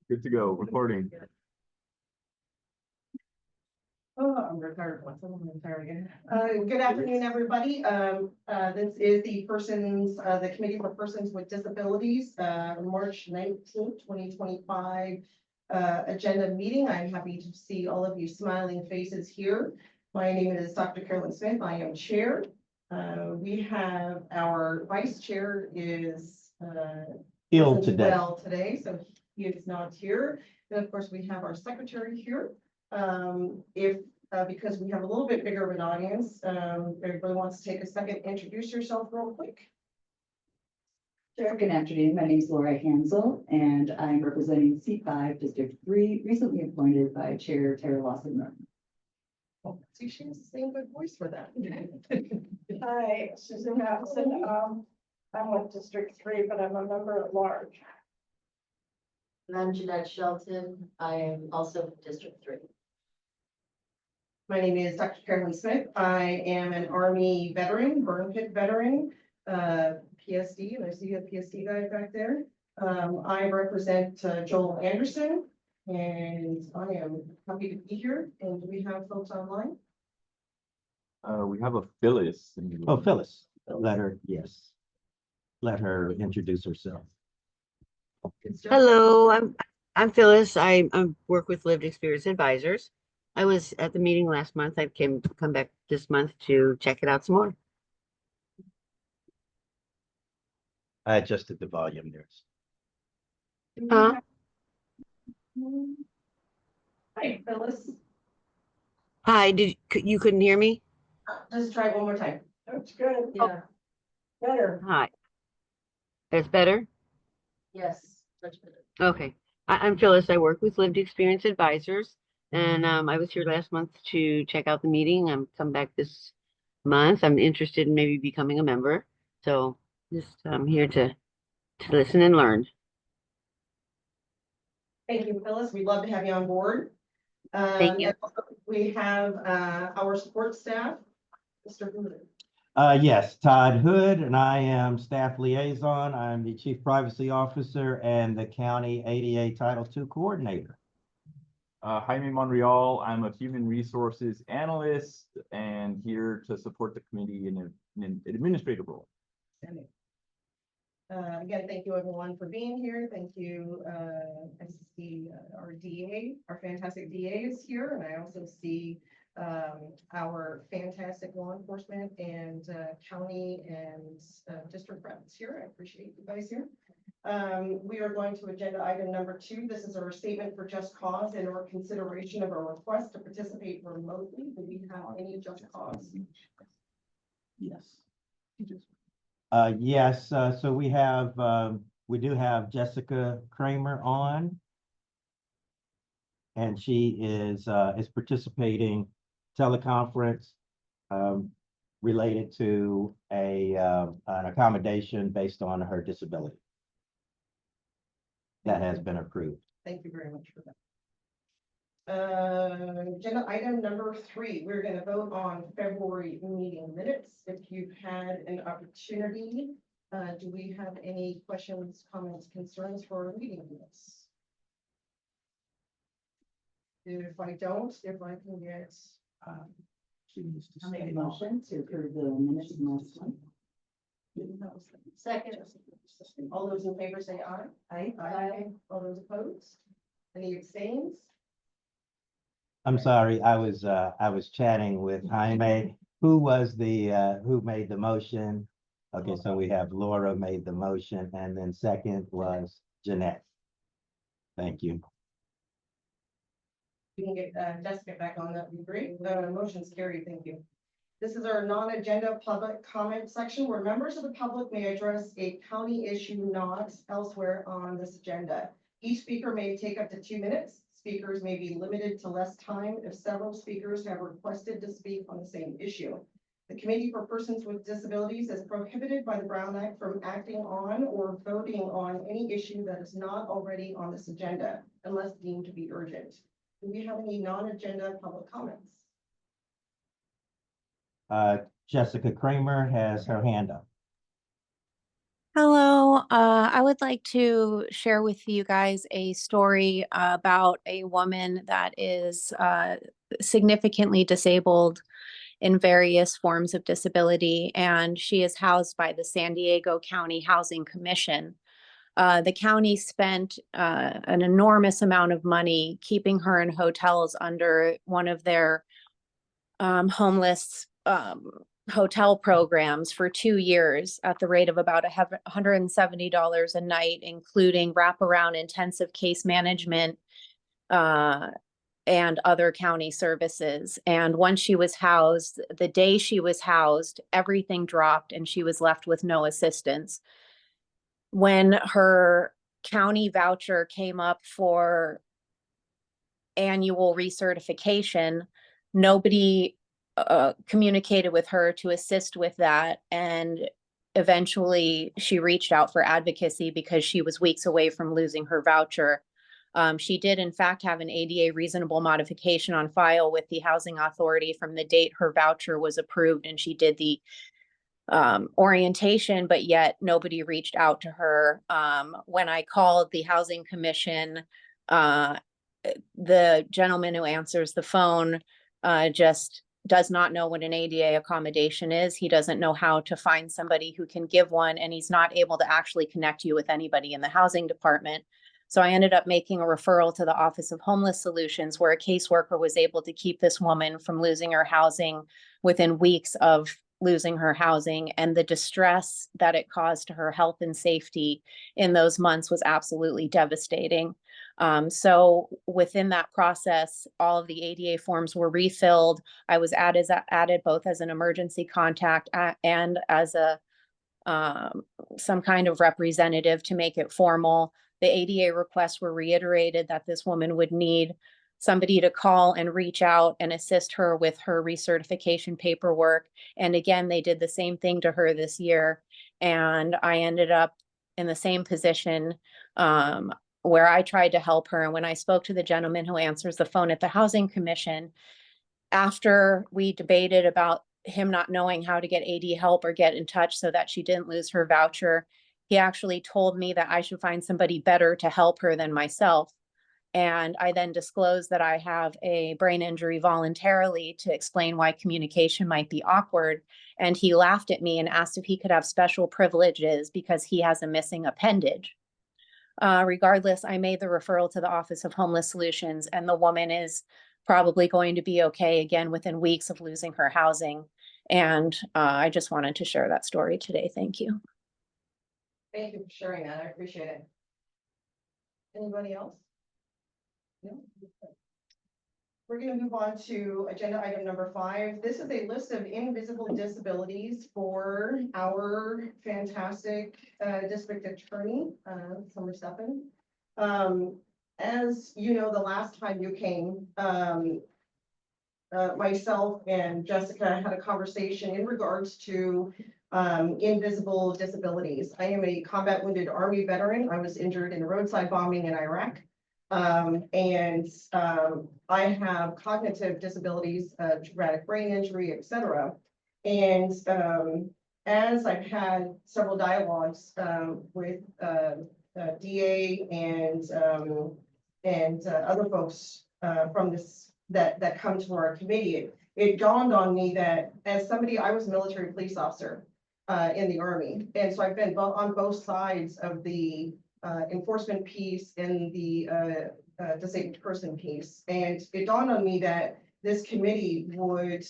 Good to go. Recording. Oh, I'm retired once. I'm retired again. Good afternoon, everybody. This is the Committee for Persons with Disabilities, March 19th, 2025 agenda meeting. I'm happy to see all of you smiling faces here. My name is Dr. Carolyn Smith. I am chair. We have our vice chair is ill today. well today, so he is not here. And of course, we have our secretary here. Because we have a little bit bigger of an audience, everybody wants to take a second, introduce yourself real quick. Sure. Good afternoon. My name is Laura Hansel, and I'm representing C5 District 3, recently appointed by Chair Tara Lawson. Oh, see, she has the same good voice for that. Hi, Susan Madison. I'm with District 3, but I'm a member at large. And I'm Jeanette Shelton. I am also from District 3. My name is Dr. Carolyn Smith. I am an Army veteran, burn pit veteran, PSD, and I see a PSD guy back there. I represent Joel Anderson, and I am happy to be here. And do we have folks online? We have a Phyllis. Oh, Phyllis, let her introduce herself. Hello, I'm Phyllis. I work with Lived Experience Advisors. I was at the meeting last month. I come back this month to check it out some more. I adjusted the volume there. Hi, Phyllis. Hi, you couldn't hear me? Just try it one more time. That's good. Yeah. Better. Hi. That's better? Yes, much better. Okay. I'm Phyllis. I work with Lived Experience Advisors. And I was here last month to check out the meeting. I'm come back this month. I'm interested in maybe becoming a member. So just I'm here to listen and learn. Thank you, Phyllis. We'd love to have you on board. Thank you. We have our support staff, Mr. Hooter. Yes, Todd Hood, and I am staff liaison. I'm the Chief Privacy Officer and the County ADA Title II Coordinator. Jaime Monreal. I'm a human resources analyst and here to support the committee in an administrative role. Again, thank you everyone for being here. Thank you. I see our DA, our fantastic DA is here, and I also see our fantastic law enforcement and county and district reps here. I appreciate you guys here. We are going to agenda item number 2. This is our statement for just cause and our consideration of a request to participate remotely. Do we have any just cause? Yes. Yes, so we do have Jessica Kramer on. And she is participating teleconference related to an accommodation based on her disability. That has been approved. Thank you very much for that. Agenda item number 3, we're going to vote on February meeting minutes. If you've had an opportunity, do we have any questions, comments, concerns for our meeting minutes? If I can get. She needs to I'll make stay a on. motion to approve the minutes of last month. Second. All those in favor say aye. Aye. All those opposed? Any abstains? I'm sorry, I was chatting with Jaime. Who made the motion? Okay, so we have Laura made the motion, and then second was Jeanette. Thank you. We can get Jessica back on, that would be great. Motion's carried, thank you. This is our non-agenda public comment section where members of the public may address a county issue not elsewhere on this agenda. Each speaker may take up to 2 minutes. Speakers may be limited to less time if several speakers have requested to speak on the same issue. The Committee for Persons with Disabilities is prohibited by the Brown Act from acting on or voting on any issue that is not already on this agenda unless deemed to be urgent. Do we have any non-agenda public comments? Jessica Kramer has her hand up. Hello, I would like to share with you guys a story about a woman that is significantly disabled in various forms of disability, and she is housed by the San Diego County Housing Commission. The county spent an enormous amount of money keeping her in hotels under one of their homeless hotel programs for 2 years at the rate of about $170 a night, including wraparound intensive case management and other county services. And once she was housed, the day she was housed, everything dropped and she was left with no assistance. When her county voucher came up for annual recertification, nobody communicated with her to assist with that. And eventually she reached out for advocacy because she was weeks away from losing her voucher. She did in fact have an ADA reasonable modification on file with the housing authority from the date her voucher was approved, and she did the orientation, but yet nobody reached out to her. When I called the housing commission, the gentleman who answers the phone just does not know what an ADA accommodation is. He doesn't know how to find somebody who can give one, and he's not able to actually connect you with anybody in the housing department. So I ended up making a referral to the Office of Homeless Solutions, where a caseworker was able to keep this woman from losing her housing within weeks of losing her housing. And the distress that it caused to her health and safety in those months was absolutely devastating. So within that process, all of the ADA forms were refilled. I was added both as an emergency contact and as a some kind of representative to make it formal. The ADA requests were reiterated that this woman would need somebody to call and reach out and assist her with her recertification paperwork. And again, they did the same thing to her this year. And I ended up in the same position where I tried to help her. And when I spoke to the gentleman who answers the phone at the Housing Commission, after we debated about him not knowing how to get AD help or get in touch so that she didn't lose her voucher, he actually told me that I should find somebody better to help her than myself. And I then disclosed that I have a brain injury voluntarily to explain why communication might be awkward. And he laughed at me and asked if he could have special privileges because he has a missing appendage. Regardless, I made the referral to the Office of Homeless Solutions, and the woman is probably going to be okay again within weeks of losing her housing. And I just wanted to share that story today. Thank you. Thank you for sharing that. I appreciate it. Anybody else? No? We're going to move on to agenda item number 5. This is a list of invisible disabilities for our fantastic district attorney, Summer Steffen. As you know, the last time you came, myself and Jessica had a conversation in regards to invisible disabilities. I am a combat wounded Army veteran. I was injured in a roadside bombing in Iraq. I have cognitive disabilities, traumatic brain injury, etc. And as I've had several dialogues with DA and other folks from this that come to our committee, it dawned on me that as somebody, I was a military police officer in the Army, and so I've been on both sides of the enforcement piece and the disabled person piece. And it dawned on me that this committee would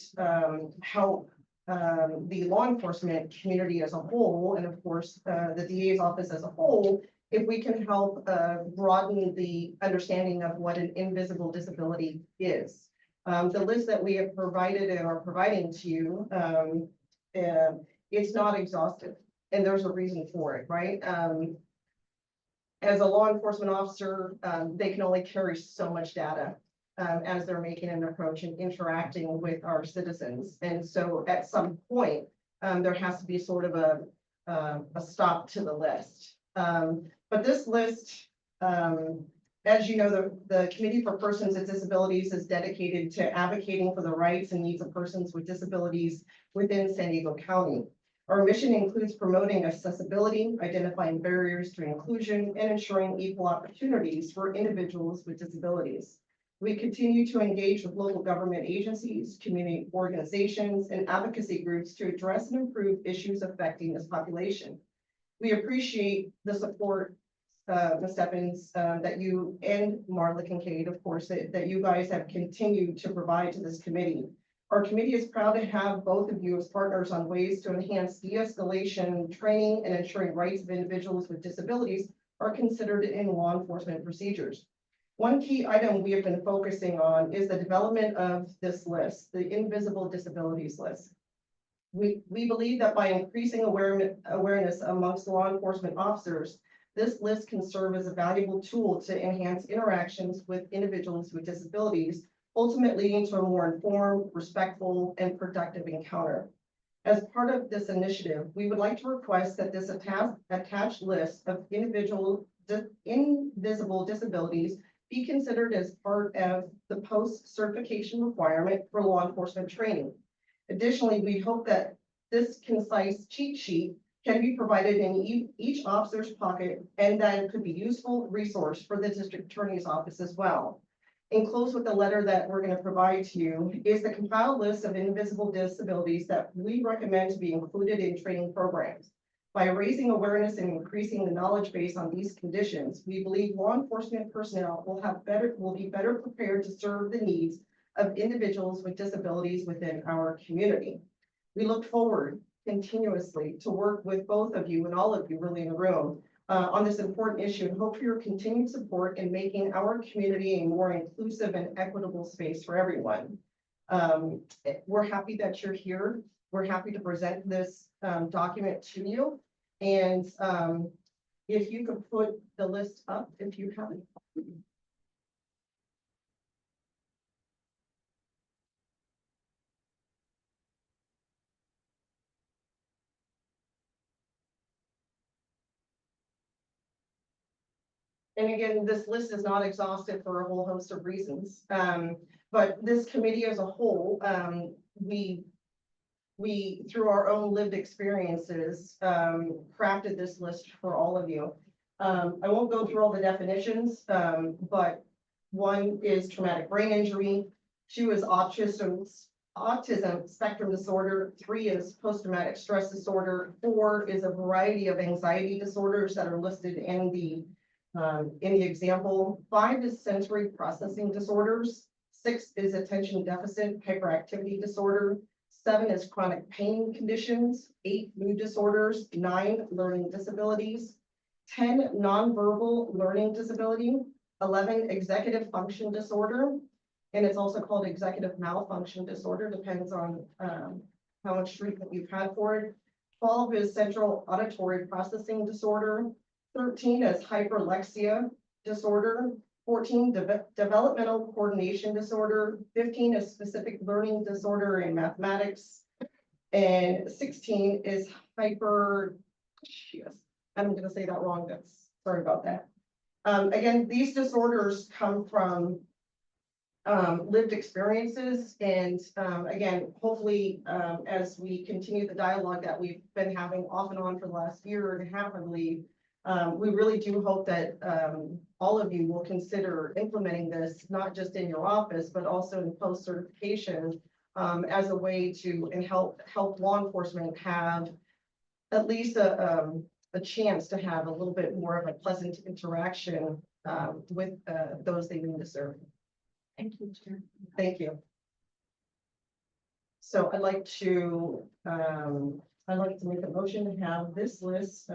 help the law enforcement community as a whole, and of course, the DA's office as a whole, if we can help broaden the understanding of what an invisible disability is. The list that we have provided and are providing to you, it's not exhaustive, and there's a reason for it, right? As a law enforcement officer, they can only carry so much data as they're making an approach and interacting with our citizens. And so at some point, there has to be sort of a stop to the list. But this list, as you know, the Committee for Persons with Disabilities is dedicated to advocating for the rights and needs of persons with disabilities within San Diego County. Our mission includes promoting accessibility, identifying barriers to inclusion, and ensuring equal opportunities for individuals with disabilities. We continue to engage with local government agencies, community organizations, and advocacy groups to address and improve issues affecting this population. We appreciate the support, Ms. Stephens, that you and Marla Kincaid, of course, that you guys have continued to provide to this committee. Our committee is proud to have both of you as partners on ways to enhance de-escalation training and ensuring rights of individuals with disabilities are considered in law enforcement procedures. One key item we have been focusing on is the development of this list, the invisible disabilities list. We believe that by increasing awareness amongst law enforcement officers, this list can serve as a valuable tool to enhance interactions with individuals with disabilities, ultimately leading to a more informed, respectful, and productive encounter. As part of this initiative, we would like to request that this attached list of invisible disabilities be considered as part of the post-certification requirement for law enforcement training. Additionally, we hope that this concise cheat sheet can be provided in each officer's pocket and that it could be a useful resource for the district attorney's office as well. Enclosed with the letter that we're going to provide to you is the compiled list of invisible disabilities that we recommend to be included in training programs. By raising awareness and increasing the knowledge base on these conditions, we believe law enforcement personnel will be better prepared to serve the needs of individuals with disabilities within our community. We look forward continuously to work with both of you and all of you really in the room on this important issue and hope for your continued support in making our community a more inclusive and equitable space for everyone. We're happy that you're here. We're happy to present this document to you. And if you could put the list up, if you have it. And again, this list is not exhaustive for a whole host of reasons. But this committee as a whole, we, through our own lived experiences, crafted this list for all of you. I won't go through all the definitions, but one is traumatic brain injury, 2 is autism spectrum disorder, 3 is post-traumatic stress disorder, 4 is a variety of anxiety disorders that are listed in the example, 5 is sensory processing disorders, 6 is attention deficit hyperactivity disorder, 7 is chronic pain conditions, 8 mood disorders, 9 learning disabilities, 10 nonverbal learning disability, 11 executive function disorder, and it's also called executive malfunction disorder, depends on how much treatment you've had for it. 12 is central auditory processing disorder, 13 is hyperlexia disorder, 14 developmental coordination disorder, 15 is specific learning disorder in mathematics, and 16 is I'm going to say that wrong. Sorry about that. Again, these disorders come from lived experiences, and again, hopefully, as we continue the dialogue that we've been having off and on for the last year and a half, I believe, we really do hope that all of you will consider implementing this, not just in your office, but also in post-certification as a way to help law enforcement have at least a chance to have a little bit more of a pleasant interaction with those they need to serve. Thank you, Chair. Thank you. So I'd like to make a motion to have this list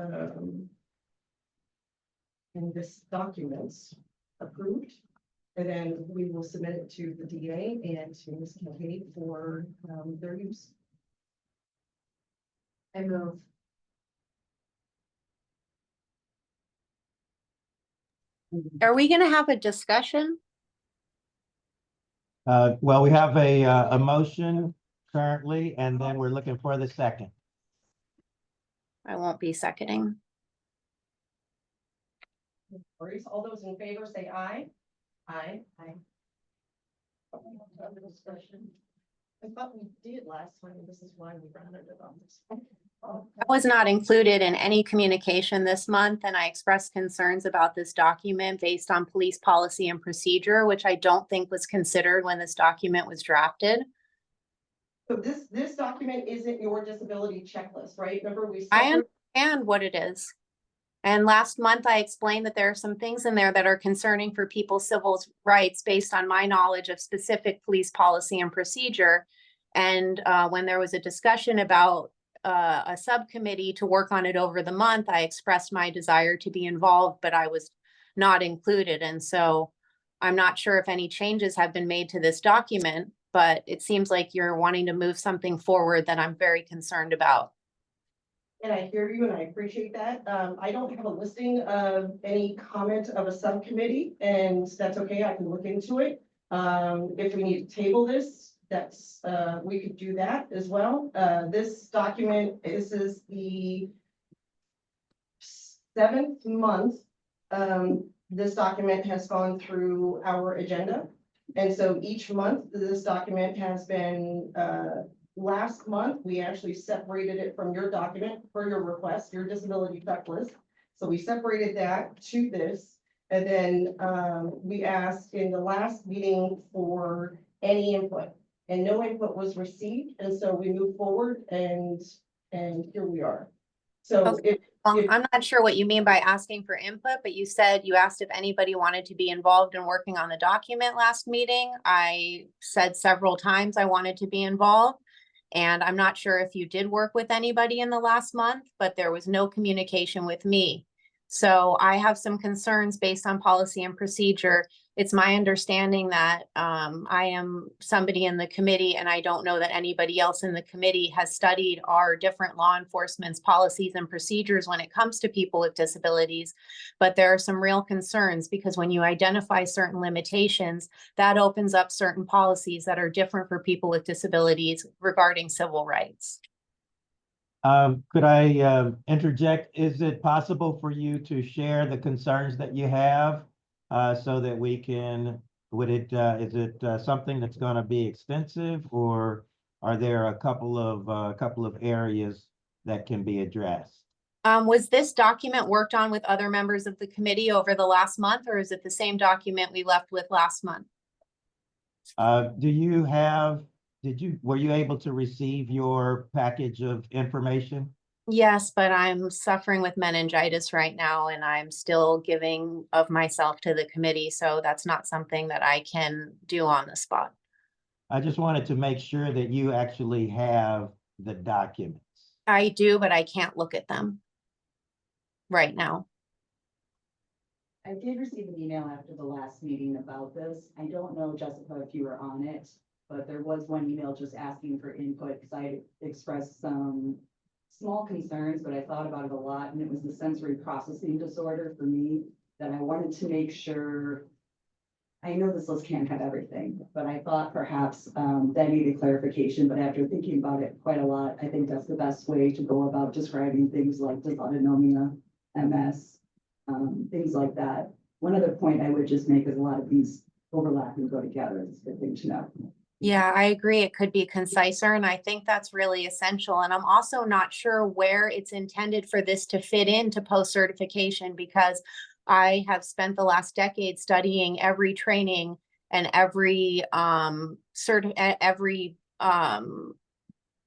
and this documents approved. And then we will submit it to the DA and to Ms. Kincaid for their use. I move. Are we gonna have a discussion? Well, we have a motion currently, and then we're looking for the second. I won't be seconding. All those in favor say aye. Aye. Aye. Other discussion. I thought we did last time, and this is why we rounded it on this. I was not included in any communication this month, and I expressed concerns about this document based on police policy and procedure, which I don't think was considered when this document was drafted. So this document isn't your disability checklist, right? Remember we. I understand what it is. And last month I explained that there are some things in there that are concerning for people's civil rights based on my knowledge of specific police policy and procedure. And when there was a discussion about a subcommittee to work on it over the month, I expressed my desire to be involved, but I was not included. And so I'm not sure if any changes have been made to this document, but it seems like you're wanting to move something forward that I'm very concerned about. And I hear you and I appreciate that. I don't have a listing of any comment of a subcommittee, and that's okay. I can look into it. If we need to table this, that's, we could do that as well. This document, this is the 7th month. This document has gone through our agenda. And so each month, this document has been, last month, we actually separated it from your document for your request, your disability checklist. So we separated that to this. And then we asked in the last meeting for any input, and no input was received. And so we moved forward, and here we are. So Okay. I'm not sure what you mean by asking for input, but you said you asked if anybody wanted to be involved in working on the document last meeting. I said several times I wanted to be involved. And I'm not sure if you did work with anybody in the last month, but there was no communication with me. So I have some concerns based on policy and procedure. It's my understanding that I am somebody in the committee, and I don't know that anybody else in the committee has studied our different law enforcement's policies and procedures when it comes to people with disabilities. But there are some real concerns because when you identify certain limitations, that opens up certain policies that are different for people with disabilities regarding civil rights. Could I interject? Is it possible for you to share the concerns that you have? So that we can, is it something that's going to be extensive, or are there a couple of areas that can be addressed? Was this document worked on with other members of the committee over the last month, or is it the same document we left with last month? Were you able to receive your package of information? Yes, but I'm suffering with meningitis right now and I'm still giving of myself to the committee. So that's not something that I can do on the spot. I just wanted to make sure that you actually have the documents. I do, but I can't look at them right now. I did receive an email after the last meeting about this. I don't know, Jessica, if you were on it, but there was one email just asking for input because I expressed some small concerns, but I thought about it a lot, and it was the sensory processing disorder for me that I wanted to make sure. I know this list can't have everything, but I thought perhaps that needed clarification, but after thinking about it quite a lot, I think that's the best way to go about describing things like dysautonomia, MS, things like that. One other point I would just make is a lot of these overlap and go together. It's a good thing to know. Yeah, I agree. It could be conciser, and I think that's really essential. And I'm also not sure where it's intended for this to fit into post-certification because I have spent the last decade studying every training and every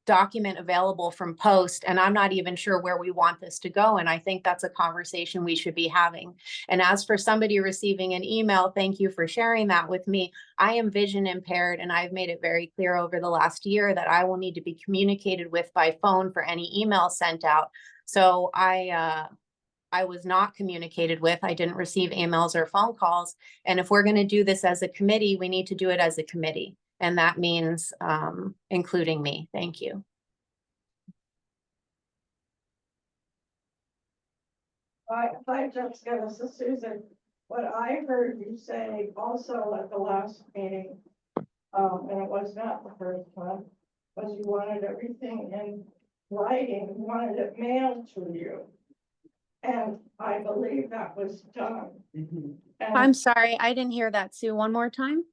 document available from post, and I'm not even sure where we want this to go. And I think that's a conversation we should be having. And as for somebody receiving an email, thank you for sharing that with me. I am vision impaired, and I've made it very clear over the last year that I will need to be communicated with by phone for any email sent out. So I was not communicated with. I didn't receive emails or phone calls. And if we're going to do this as a committee, we need to do it as a committee. And that means including me. Thank you. Hi, Jessica, this is Susan. What I heard you say also at the last meeting, and it was not the first one, was you wanted everything in writing, you wanted it mailed to you. And I believe that was done. And I'm sorry, I didn't hear that, Sue. One more time.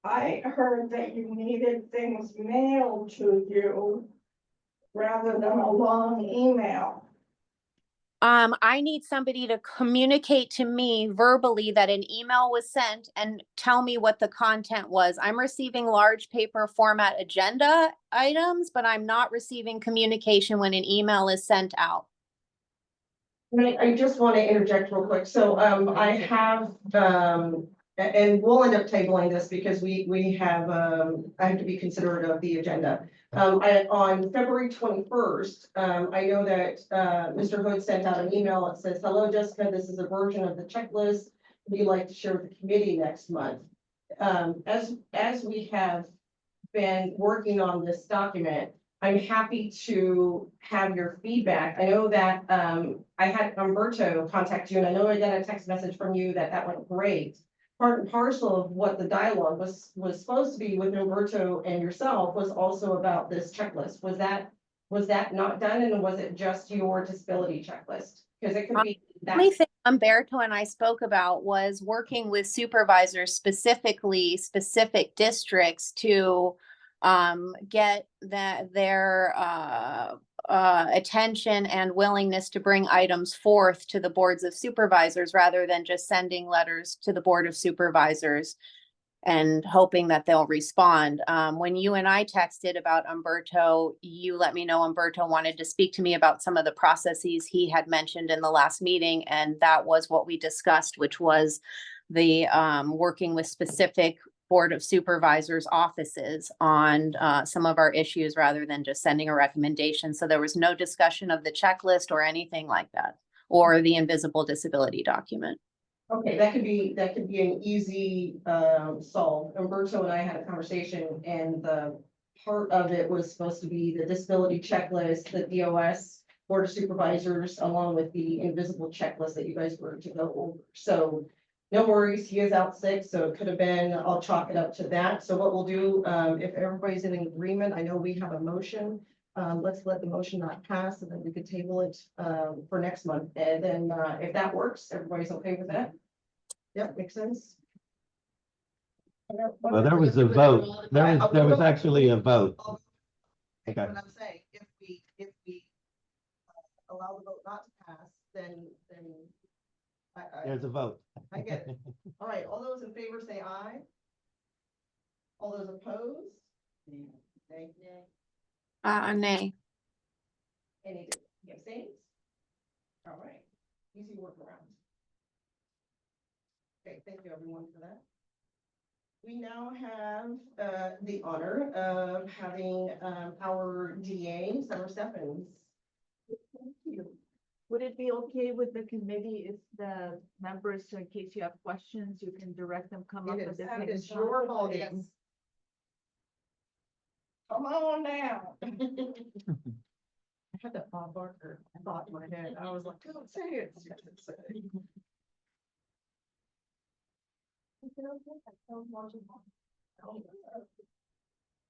I heard that you needed things mailed to you rather than a long email. I need somebody to communicate to me verbally that an email was sent and tell me what the content was. I'm receiving large paper format agenda items, but I'm not receiving communication when an email is sent out. I just want to interject real quick. So, I have, and we'll end up tabling this because we have, I have to be considerate of the agenda. On February 21st, I know that, Mr. Hood sent out an email that says, "Hello, Jessica, this is a version of the checklist we'd like to share with the committee next month." As we have been working on this document, I'm happy to have your feedback. I know that, I had Umberto contact you, and I know I got a text message from you that went great. Part and parcel of what the dialogue was supposed to be with Umberto and yourself was also about this checklist. Was that not done, and was it just your disability checklist? Because it could be The that. only thing Umberto and I spoke about was working with supervisors, specifically specific districts, to get their attention and willingness to bring items forth to the boards of supervisors rather than just sending letters to the board of supervisors and hoping that they'll respond. When you and I texted about Umberto, you let me know Umberto wanted to speak to me about some of the processes he had mentioned in the last meeting, and that was what we discussed, which was the working with specific Board of Supervisors offices on some of our issues rather than just sending a recommendation. So there was no discussion of the checklist or anything like that, or the invisible disability document. Okay, that could be an easy solve. Umberto and I had a conversation, and the part of it was supposed to be the disability checklist, the DOS Board of Supervisors, along with the invisible checklist that you guys were to go over. So no worries, he is out sick, so it could have been, I'll chalk it up to that. So what we'll do, if everybody's in agreement, I know we have a motion. Let's let the motion not pass, and then we could table it for next month. And then if that works, everybody's okay with that? Yep, makes sense. Well, there was a vote. There was actually a vote. Okay. Okay. What I'm saying, if we allow the vote not to pass, then There's a vote. I get it. All right, all those in favor say aye. All those opposed? Nay. Nay. Any abstains? All right, easy workaround. Okay, thank you everyone for that. We now have the honor of having our DA, Summer Stephens. Thank you. Would it be okay with the committee if the members, so in case you have questions, you can direct them, come up It with is this? your volume. Come on down. I had that Bob Barker thought in my head. I was like, don't say it.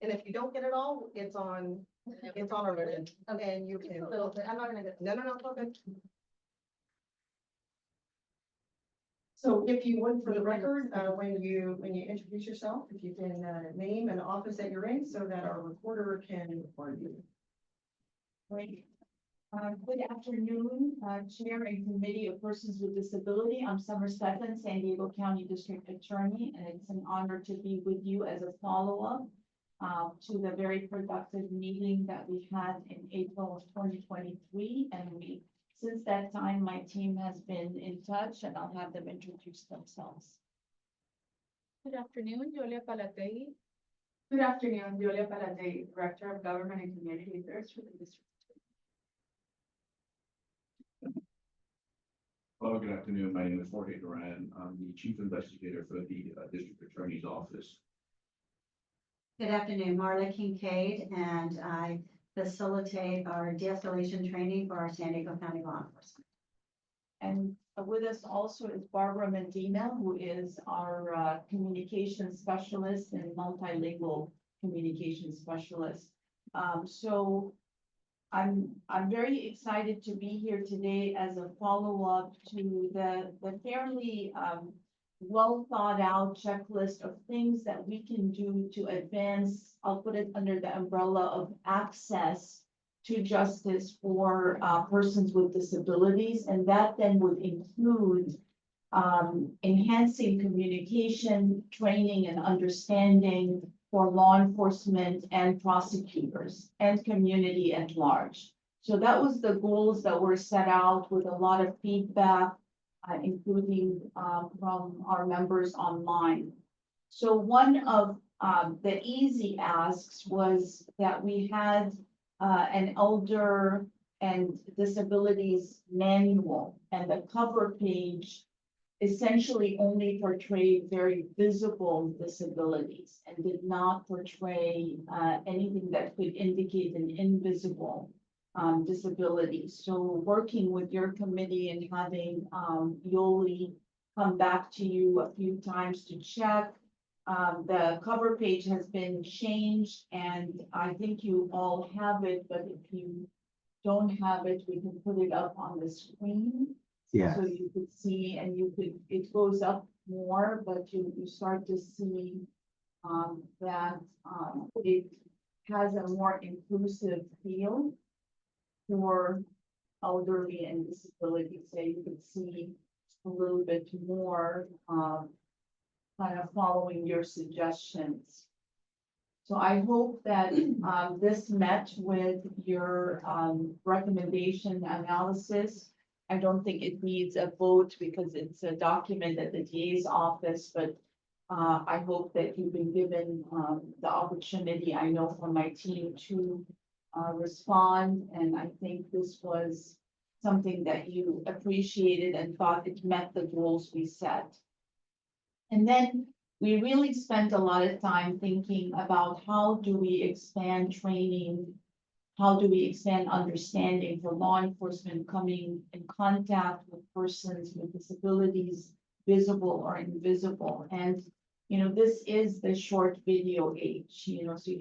And if you don't get it all, it's on our end. And you can. A little bit. I'm not gonna get. No, it's all good. So if you would, for the record, when you introduce yourself, if you can name and office that you're in so that our recorder can record you. Great. Good afternoon, Chair and Committee of Persons with Disability. I'm Summer Stephens, San Diego County District Attorney, and it's an honor to be with you as a follow-up to the very productive meeting that we had in April of 2023. And since that time, my team has been in touch, and I'll have them introduce themselves. Good afternoon, Julia Palatei. Good afternoon, Julia Palatei, Director of Government and Community Affairs for the District. Hello, good afternoon. My name is Jorge Duran. I'm the Chief Investigator for the District Attorney's Office. Good afternoon, Marla Kincaid, and I facilitate our de-escalation training for our San Diego County law enforcement. And with us also is Barbara Medina, who is our communication specialist and multilingual communication specialist. So I'm very excited to be here today as a follow-up to the fairly well thought out checklist of things that we can do to advance, I'll put it under the umbrella of access to justice for persons with disabilities, and that then would include enhancing communication, training, and understanding for law enforcement and prosecutors and community at large. So that was the goals that were set out with a lot of feedback, including from our members online. So one of the easy asks was that we had an elder and disabilities manual, and the cover page essentially only portrayed very visible disabilities and did not portray anything that could indicate an invisible disability. So working with your committee and having Yoli come back to you a few times to check. The cover page has been changed, and I think you all have it, but if you don't have it, we can put it up on the screen. Yeah. So you could see, and it goes up more, but you start to see that it has a more inclusive feel for elderly and disability. So you could see a little bit more kind of following your suggestions. So I hope that this met with your recommendation analysis. I don't think it needs a vote because it's a document at the DA's office, but I hope that you've been given the opportunity, I know from my team, to respond. And I think this was something that you appreciated and thought it met the goals we set. And then we really spent a lot of time thinking about how do we expand training, how do we expand understanding for law enforcement coming in contact with persons with disabilities, visible or invisible. And, you know, this is the short video age, you know, so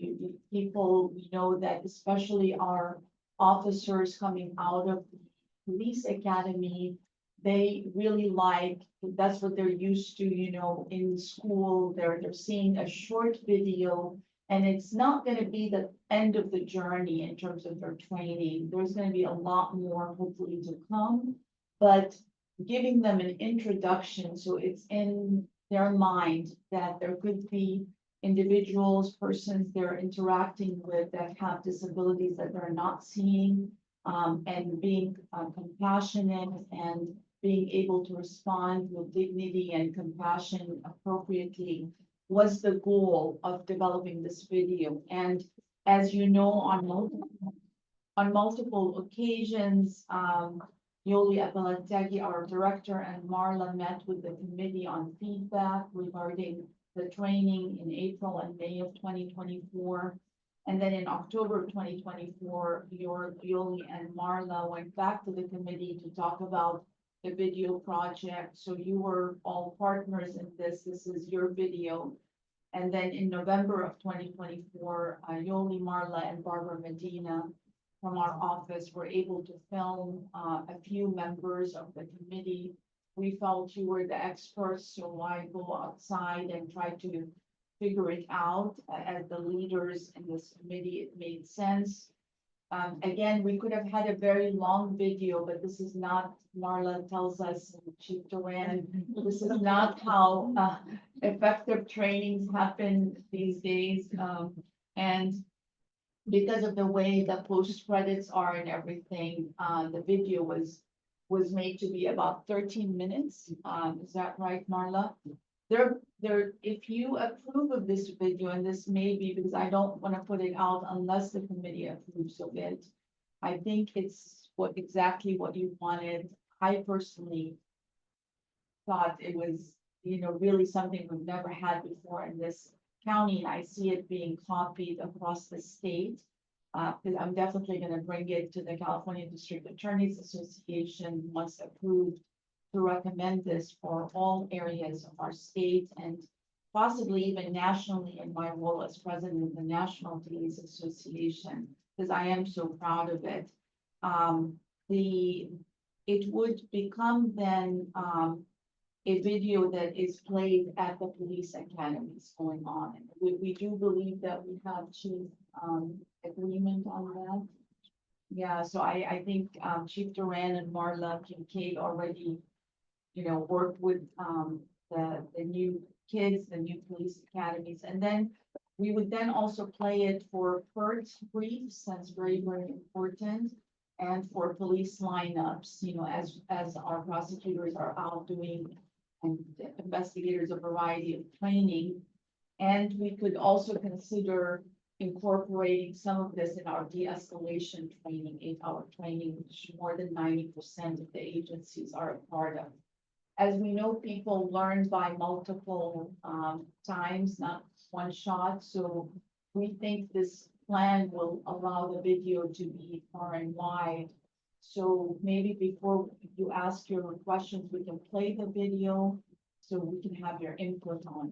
people know that especially our officers coming out of the police academy, they really like, that's what they're used to, you know, in school, they're seeing a short video, and it's not going to be the end of the journey in terms of their training. There's going to be a lot more hopefully to come, but giving them an introduction so it's in their mind that there could be individuals, persons they're interacting with that have disabilities that they're not seeing, and being compassionate and being able to respond with dignity and compassion appropriately was the goal of developing this video. And as you know, on multiple occasions, Yoli Abelategi, our director, and Marla met with the committee on feedback regarding the training in April and May of 2024. And then in October of 2024, Yoli and Marla went back to the committee to talk about the video project. So you were all partners in this. This is your video. And then in November of 2024, Yoli, Marla, and Barbara Medina from our office were able to film a few members of the committee. We felt you were the experts, so why go outside and try to figure it out? As the leaders in this committee, it made sense. Again, we could have had a very long video, but this is not, Marla tells us, Chief Duran, this is not how effective trainings happen these days. And because of the way the post credits are and everything, the video was made to be about 13 minutes. Is that right, Marla? If you approve of this video, and this may be because I don't want to put it out unless the committee approves of it. I think it's exactly what you wanted. I personally thought it was, you know, really something we've never had before in this county. And I see it being copied across the state. Because I'm definitely going to bring it to the California District Attorneys Association once approved, to recommend this for all areas of our state and possibly even nationally in my role as president of the National DA's Association, because I am so proud of it. It would become then a video that is played at the police academies going on. We do believe that we have chief agreement on that. Yeah, so I think, Chief Duran and Marla Kincaid already, worked with, the new kids, the new police academies. And then we would then also play it for PERT briefs, that's very, very important. And for police lineups, as our prosecutors are out doing and investigators a variety of training. And we could also consider incorporating some of this in our de-escalation training, 8-hour training, which more than 90% of the agencies are a part of. As we know, people learn by multiple times, not one shot. So we think this plan will allow the video to be far and wide. So maybe before you ask your questions, we can play the video so we can have your input on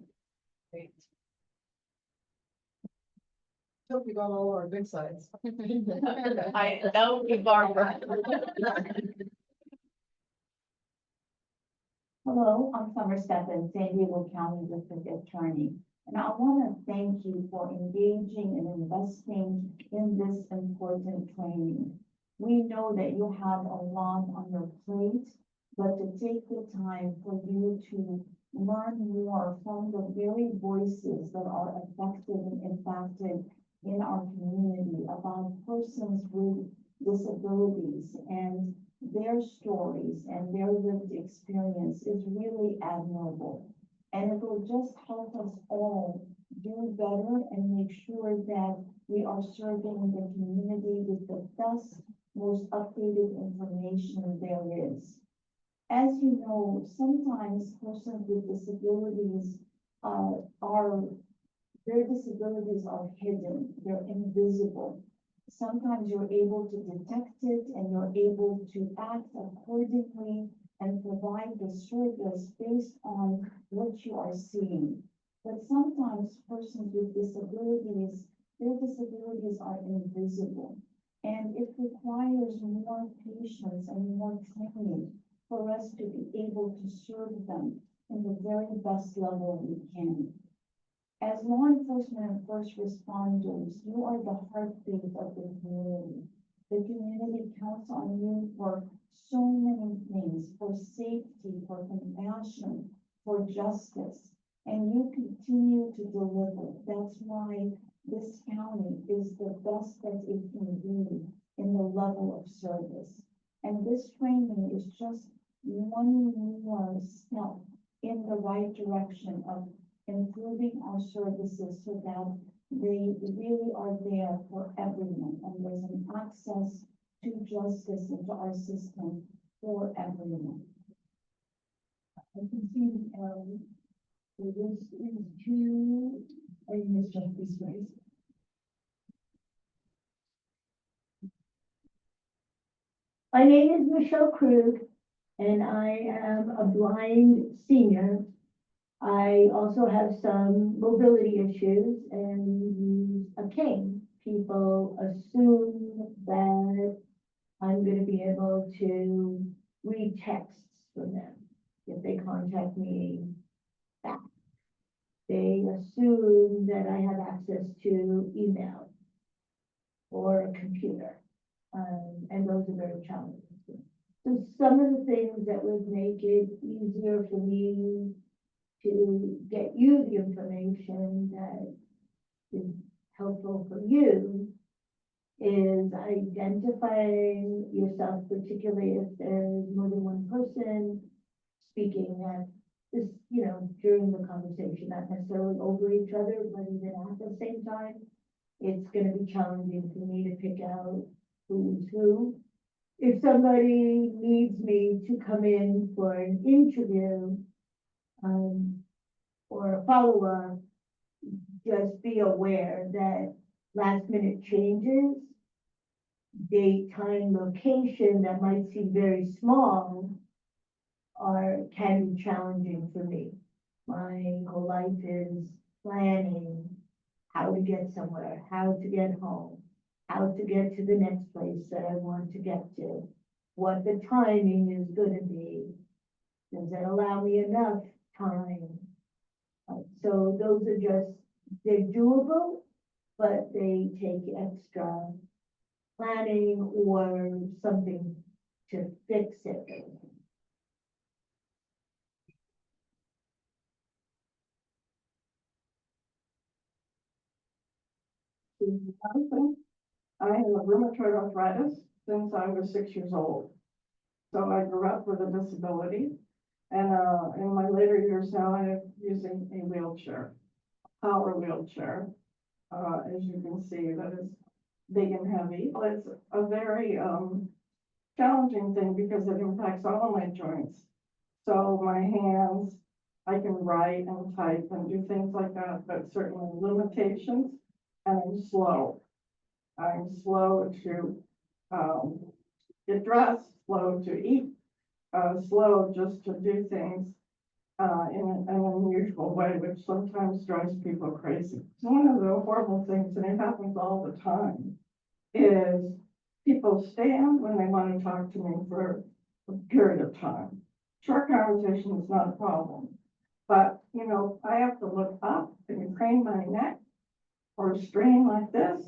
it. Hope you got all our good sides. That would be Barbara. Hello, I'm Summer Steffen, San Diego County District Attorney. And I want to thank you for engaging and investing in this important training. We know that you have a lot on your plate, but to take the time for you to learn more from the very voices that are affected and impacted in our community about persons with disabilities and their stories and their lived experience is really admirable. And it will just help us all do better and make sure that we are serving the community with the best, most updated information there is. As you know, sometimes persons with disabilities their disabilities are hidden, they're invisible. Sometimes you're able to detect it and you're able to act accordingly and provide the service based on what you are seeing. But sometimes persons with disabilities, their disabilities are invisible. And it requires more patience and more training for us to be able to serve them in the very best level we can. As law enforcement and first responders, you are the heartbeat of the community. The community counts on you for so many things, for safety, for compassion, for justice, and you continue to deliver. That's why this county is the best that it can be in the level of service. And this training is just one more step in the right direction of improving our services so that they really are there for everyone and there's an access to justice and to our system for everyone. I can see this is two, are you Ms. Jeffries, right? My name is Michelle Krug and I am a blind senior. I also have some mobility issues and use a cane. People assume that I'm going to be able to read texts from them if they contact me back. They assume that I have access to email or a computer, and those are very challenging. So some of the things that would make it easier for me to get you the information that is helpful for you is identifying yourself, particularly if there's more than one person speaking at this, during the conversation, not necessarily over each other, but even at the same time. It's going to be challenging for me to pick out who's who. If somebody needs me to come in for an interview, or a follow-up, just be aware that last minute changes, date, time, location that might seem very small can be challenging for me. My whole life is planning how to get somewhere, how to get home, how to get to the next place that I want to get to, what the timing is going to be. Does it allow me enough time? So those are they're doable, but they take extra planning or something to fix it. I have rheumatoid arthritis since I was 6 years old. So I grew up with a disability. And in my later years now, I am using a wheelchair, power wheelchair. As you can see, that is big and heavy. Well, it's a very challenging thing because it impacts all of my joints. So my hands, I can write and type and do things like that, but certainly limitations, and I'm slow. I'm slow to get dressed, slow to eat, slow just to do things in an unusual way, which sometimes drives people crazy. So one of the horrible things, and it happens all the time, is people stand when they want to talk to me for a period of time. Short conversation is not a problem. But, you know, I have to look up and crane my neck or strain like this,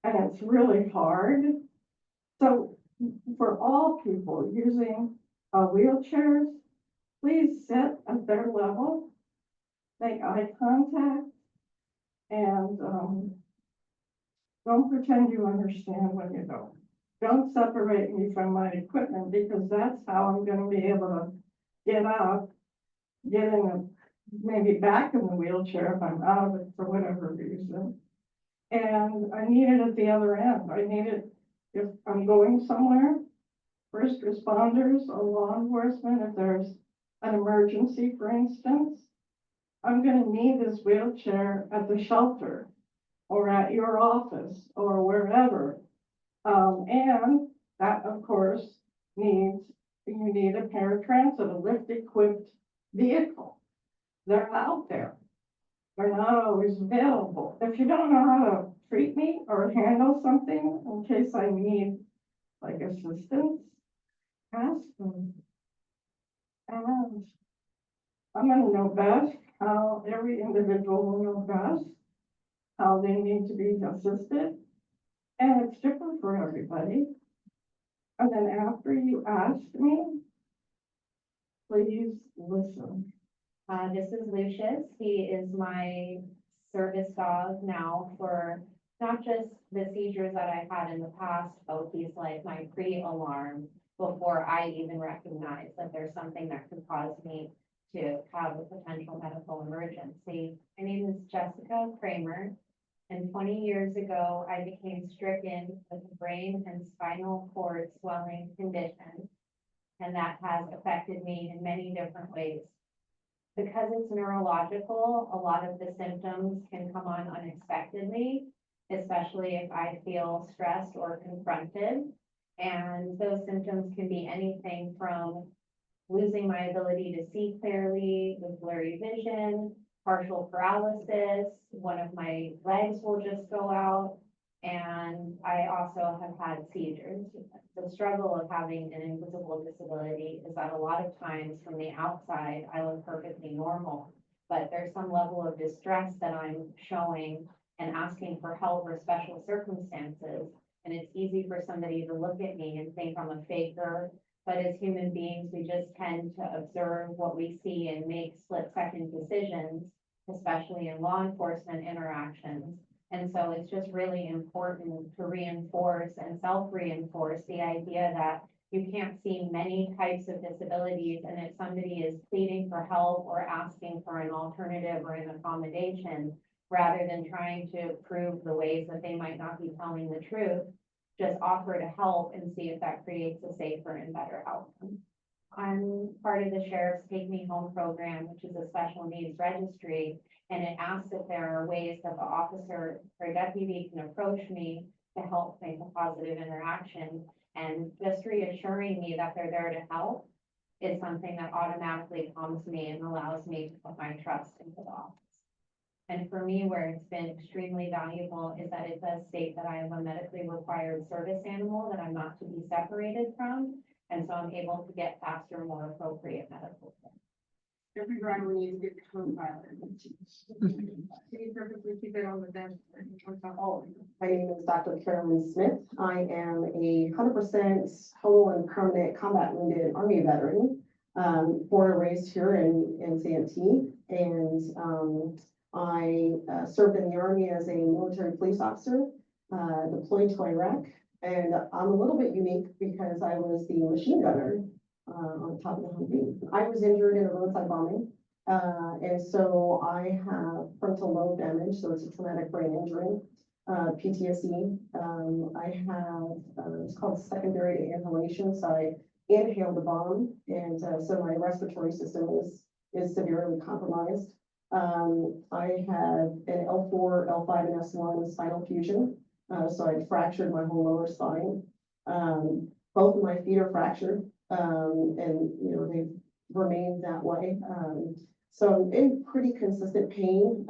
and it's really hard. So for all people using wheelchairs, please sit at their level, make eye contact, and don't pretend you understand when you don't. Don't separate me from my equipment, because that's how I'm gonna be able to get out, get in a, maybe back in the wheelchair if I'm out of it for whatever reason. And I need it at the other end. I need it if I'm going somewhere, first responders or law enforcement, if there's an emergency, for instance, I'm gonna need this wheelchair at the shelter or at your office or wherever. And that, of course, you need a paratransit, a lift-equipped vehicle. They're out there. They're not always available. If you don't know how to treat me or handle something in case I need like assistance, ask them. And I'm gonna know best how every individual will know best how they need to be assisted. And it's different for everybody. And then after you ask me, please listen. This is Lucius. He is my service dog now for not just the seizures that I had in the past, but he's like my pre-alarm before I even recognize that there's something that could cause me to have a potential medical emergency. My name is Jessica Kramer, and 20 years ago, I became stricken with a brain and spinal cord swelling condition, and that has affected me in many different ways. Because it's neurological, a lot of the symptoms can come on unexpectedly, especially if I feel stressed or confronted. And those symptoms can be anything from losing my ability to see clearly with blurry vision, partial paralysis, one of my legs will just go out, and I also have had seizures. The struggle of having an invisible disability is that a lot of times from the outside, I look perfectly normal, but there's some level of distress that I'm showing and asking for help or special circumstances. And it's easy for somebody to look at me and think I'm a faker, but as human beings, we just tend to observe what we see and make split-second decisions, especially in law enforcement interactions. And so it's just really important to reinforce and self-reinforce the idea that you can't see many types of disabilities, and if somebody is pleading for help or asking for an alternative or an accommodation, rather than trying to prove the ways that they might not be telling the truth, just offer to help and see if that creates a safer and better outcome. I'm part of the Sheriff's Take Me Home program, which is a special needs registry, and it asks if there are ways that the officer or deputy can approach me to help make a positive interaction. And just reassuring me that they're there to help is something that automatically calms me and allows me to put my trust into the office. And for me, where it's been extremely valuable is that it does state that I am a medically required service animal that I'm not to be separated from. And so I'm able to get faster, more appropriate medical care. Every driver needs to get the code pilot. Can you perfectly keep it on the bench? All of you. My name is Dr. Carolyn Smith. I am a 100% total and permanent combat wounded Army veteran, born and raised here in Santee. And I served in the Army as a military police officer, deployed to Iraq. And I'm a little bit unique because I was the machine gunner on top of the Humvee. I was injured in a roadside bombing. And so I have frontal lobe damage, so it's a traumatic brain injury, PTSD. I have, it's called secondary to inhalation. So I inhaled the bomb, and so my respiratory system is severely compromised. I have an L4, L5, and S1 spinal fusion. So I fractured my whole lower spine. Both of my feet are fractured, and you know they've remained that way. So I'm in pretty consistent pain,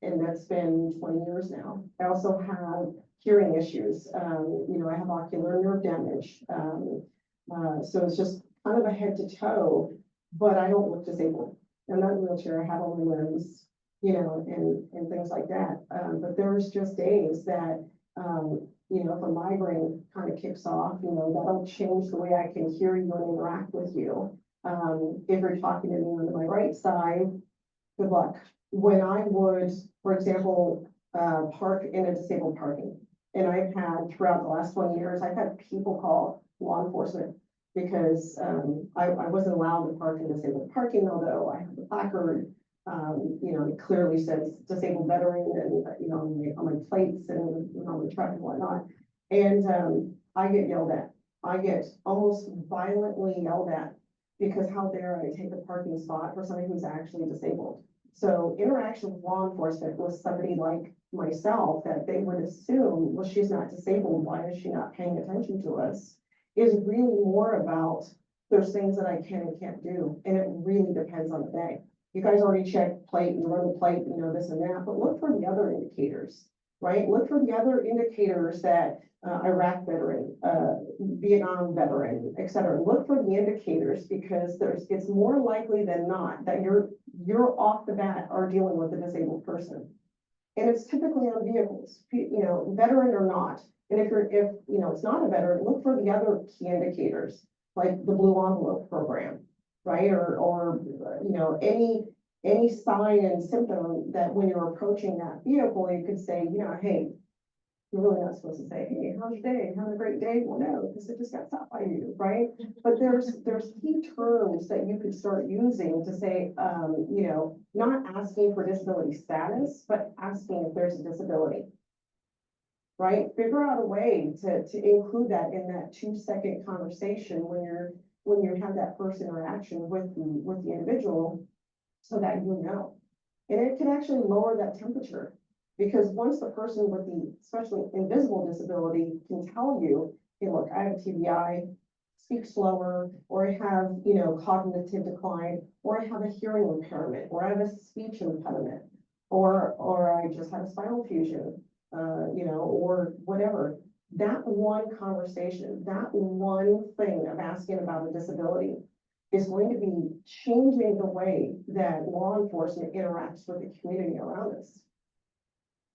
and that's been 20 years now. I also have hearing issues. You know, I have ocular nerve damage. So it's just kind of a head to toe, but I don't look disabled. I'm not in a wheelchair. I have all my limbs, you know, and things like that. But there's just days that, you know, if a migraine kind of kicks off, you know, that'll change the way I can hear you and interact with you. If you're talking to me on my right side, good luck. When I would, for example, park in a disabled parking, and I've had throughout the last 20 years, I've had people call law enforcement because I wasn't allowed to park in disabled parking, although I have the placard. You know, it clearly says disabled veteran and, you know, on my plates and on the truck and whatnot. And I get yelled at. I get almost violently yelled at because how dare I take a parking spot for somebody who's actually disabled. So interaction with law enforcement with somebody like myself that they would assume, well, she's not disabled, why is she not paying attention to us, is really more about there's things that I can and can't do. And it really depends on the day. You guys already checked plate, you run the plate, you know, this and that, but look for the other indicators, right? Look for the other indicators that Iraq veteran, Vietnam veteran, et cetera. Look for the indicators because it's more likely than not that you're off the bat are dealing with a disabled person. And it's typically on vehicles, you know, veteran or not. And if you know, it's not a veteran, look for the other key indicators, like the blue envelope program, right? Or you know, any sign and symptom that when you're approaching that vehicle, you could say, you know, hey, you're really not supposed to say, hey, how's your day? Having a great day? Well, no, because it just got stopped by you, right? But there's key terms that you could start using to say, you know, not asking for disability status, but asking if there's a disability, right? Figure out a way to include that in that 2-second conversation when you have that first interaction with the individual, so that you know. And it can actually lower that temperature. Because once the person with the especially invisible disability can tell you, hey, look, I have a TBI, speak slower, or I have, you know, cognitive decline, or I have a hearing impairment, or I have a speech impediment, or I just have a spinal fusion, you know, or whatever. That one conversation, that one thing of asking about a disability is going to be changing the way that law enforcement interacts with the community around us.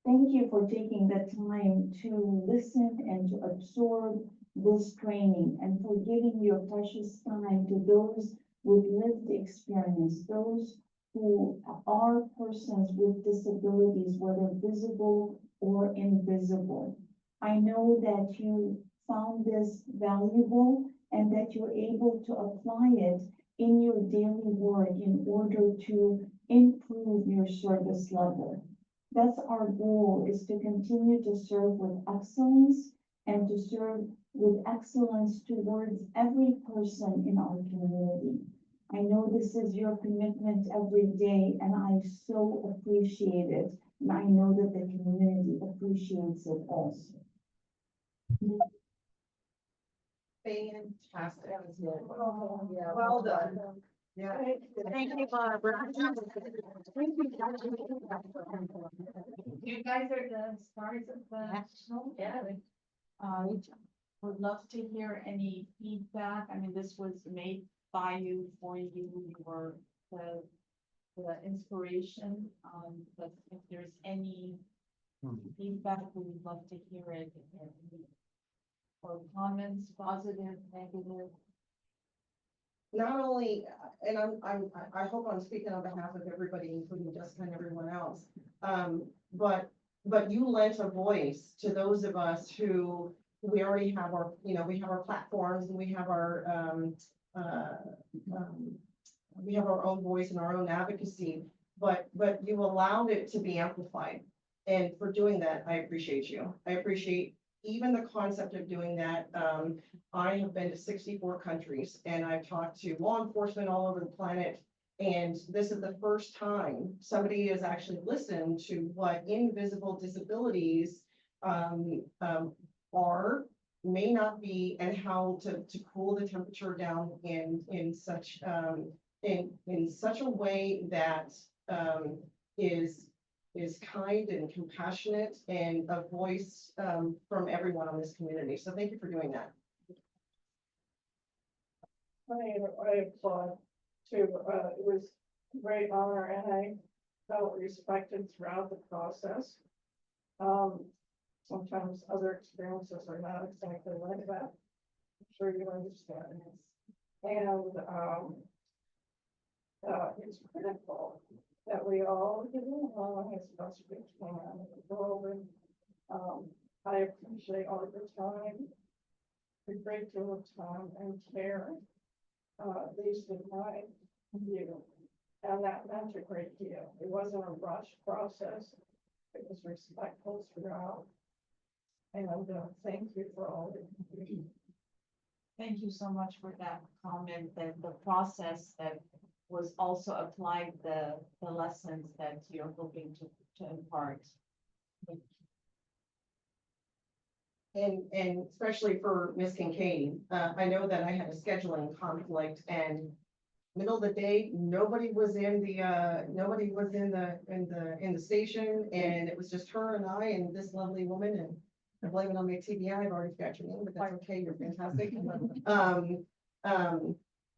Thank you for taking the time to listen and to absorb this training and for giving your precious time to those with lived experience, those who are persons with disabilities, whether visible or invisible. I know that you found this valuable and that you're able to apply it in your daily work in order to improve your service level. That's our goal, is to continue to serve with excellence and to serve with excellence towards every person in our community. I know this is your commitment every day, and I so appreciate it. And I know that the community appreciates it also. Fantastic. Oh, yeah, well done. Yeah. Thank you, Barbara. You guys are the stars of the show. Yeah. Would love to hear any feedback. I mean, this was made by you, for you, you were the inspiration. But if there's any feedback, we would love to hear it. Or comments, positive, negative. Not only, and I hope I'm speaking on behalf of everybody, including Jessica and everyone else. But you lent a voice to those of us who, we already have our, we have our platforms and we have our, we have our own voice and our own advocacy, but you allowed it to be amplified. And for doing that, I appreciate you. I appreciate even the concept of doing that. I have been to 64 countries and I've talked to law enforcement all over the planet. And this is the first time somebody has actually listened to what invisible disabilities are, may not be, and how to cool the temperature down in such in such a way that is kind and compassionate and a voice from everyone on this community. So thank you for doing that. I applaud too. It was a great honor and I felt respected throughout the process. Sometimes other experiences are not exactly like that. I'm sure you understand. And it's critical that we all get along as best we can. I appreciate all your time, a great deal of time and care. These did my view, and that meant a great deal. It wasn't a rushed process. It was respectful throughout. And thank you for all that you do. Thank you so much for that comment, that the process that was also applied, the lessons that you're hoping to impart. And especially for Miss Kincaid, I know that I had a scheduling conflict and middle of the day, nobody was in the station, and it was just her and I and this lovely woman, and I blame it on my TBI. I've already got your name, but that's okay. You're fantastic.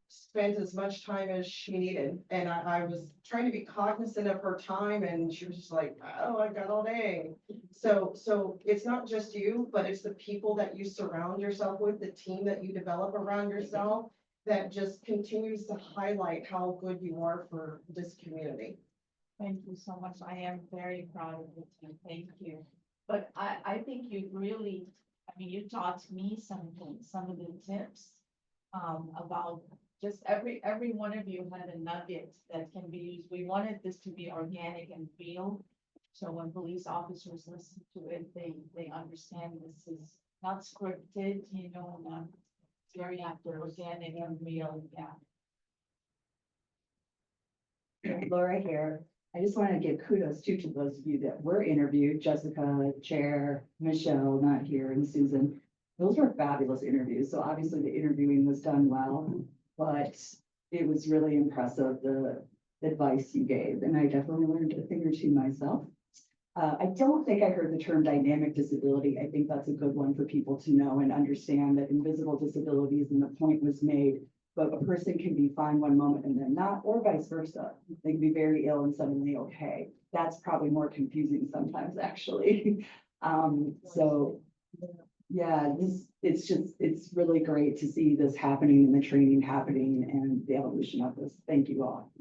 Spent as much time as she needed, and I was trying to be cognizant of her time, and she was just like, oh, I've got all day. So it's not just you, but it's the people that you surround yourself with, the team that you develop around yourself, that just continues to highlight how good you are for this community. Thank you so much. I am very proud of you too. Thank you. But I think you really, I mean, you taught me some of the tips about just every one of you had a nugget that can be used. We wanted this to be organic and real. So when police officers listen to it, they understand this is not scripted, not very organic and real. Yeah. Laura here. I just want to give kudos to those of you that were interviewed, Jessica, Chair, Michelle, not here, and Susan. Those were fabulous interviews. So obviously the interviewing was done well, but it was really impressive, the advice you gave. And I definitely learned a thing or two myself. I don't think I heard the term dynamic disability. I think that's a good one for people to know and understand that invisible disabilities, and the point was made, but a person can be fine one moment and then not, or vice versa. They can be very ill and suddenly okay. That's probably more confusing sometimes, actually. So yeah, it's really great to see this happening and the training happening and the evolution of this. Thank you all.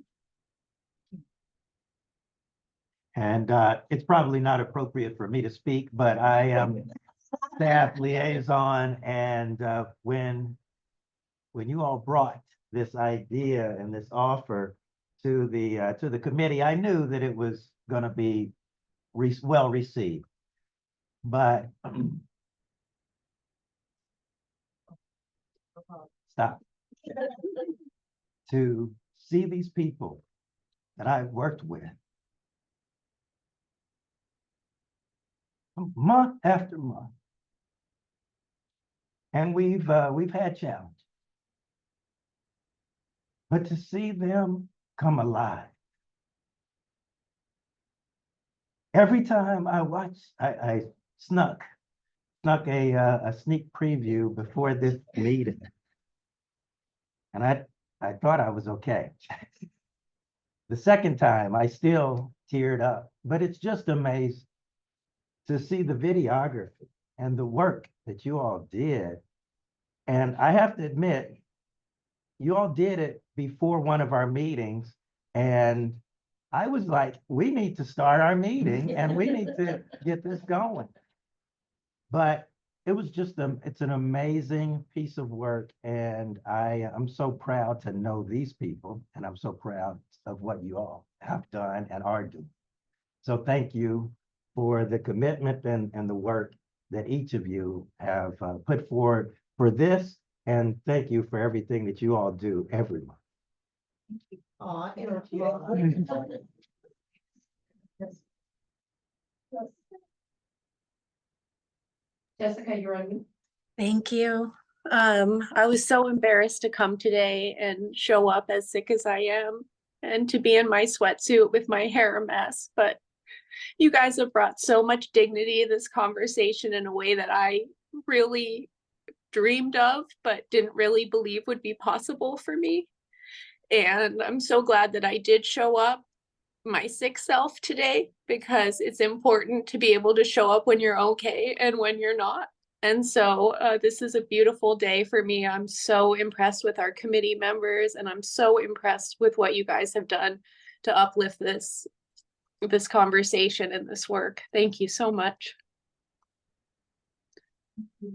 And it's probably not appropriate for me to speak, but I am staff liaison, and when you all brought this idea and this offer to the committee, I knew that it was going to be well received. But stop. To see these people that I've worked with month after month, and we've had challenges, but to see them come alive. Every time I watch, I snuck a sneak preview before this meeting, and I thought I was okay. The second time, I still teared up, but it's just amazing to see the videography and the work that you all did. And I have to admit, you all did it before one of our meetings. And I was like, we need to start our meeting and we need to get this going. But it was just it's an amazing piece of work. And I'm so proud to know these people. And I'm so proud of what you all have done and are doing. So thank you for the commitment and the work that each of you have put forward for this. And thank you for everything that you all do every month. Jessica, you're on mute. Thank you. I was so embarrassed to come today and show up as sick as I am and to be in my sweatsuit with my hair a mess, but you guys have brought so much dignity to this conversation in a way that I really dreamed of, but didn't really believe would be possible for me. And I'm so glad that I did show up my sick self today, because it's important to be able to show up when you're okay and when you're not. And so this is a beautiful day for me. I'm so impressed with our committee members, and I'm so impressed with what you guys have done to uplift this conversation and this work. Thank you so much.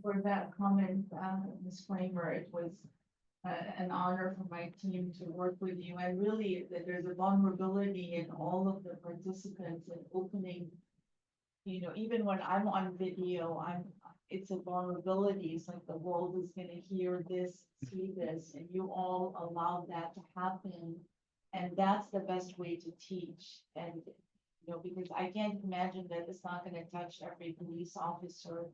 For that comment, disclaimer, it was an honor for my team to work with you. And really, there's a vulnerability in all of the participants in opening, you know, even when I'm on video, it's a vulnerability. It's like the world is gonna hear this, see this, and you all allowed that to happen. And that's the best way to teach. And, you know, because I can't imagine that it's not gonna touch every police officer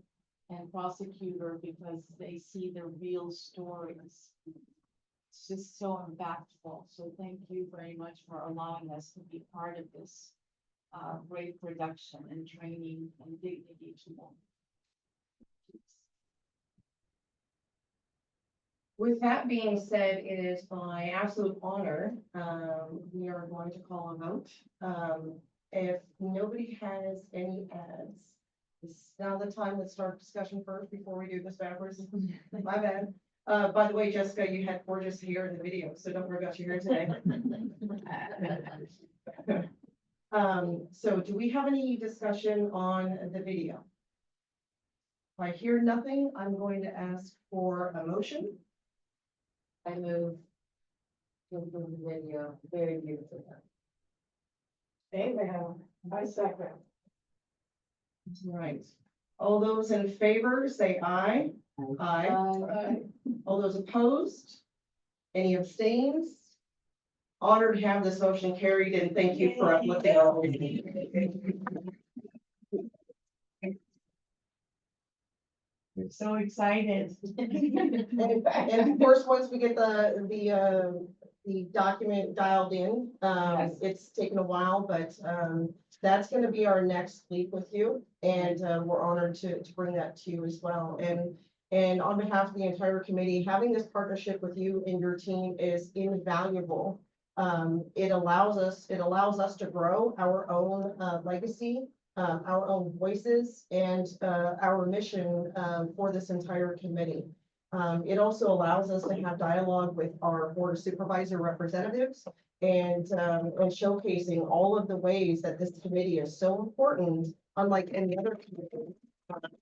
and prosecutor because they see the real stories. It's just so impactful. So thank you very much for allowing us to be part of this great production and training and dignity to them. With that being said, it is my absolute honor. We are going to call a vote. If nobody has any ads, it's now the time. Let's start discussion first before we do this backwards. My bad. By the way, Jessica, you had gorgeous hair in the video, so don't worry about your hair today. So do we have any discussion on the video? If I hear nothing, I'm going to ask for a motion. I move to approve the video. Very beautiful. Amen. I second. Right. All those in favor, say aye. Aye. Aye. All those opposed? Any abstains? Honored to have this motion carried, and thank you for uplifting our. We're so excited. And of course, once we get the document dialed in, Yes. it's taken a while, but, that's gonna be our next week with you. And, we're honored to bring that to you as well. And on behalf of the entire committee, having this partnership with you and your team is invaluable. It allows us to grow our own, legacy, our own voices, and our mission for this entire committee. It also allows us to have dialogue with our board of supervisor representatives and showcasing all of the ways that this committee is so important, unlike any other committee.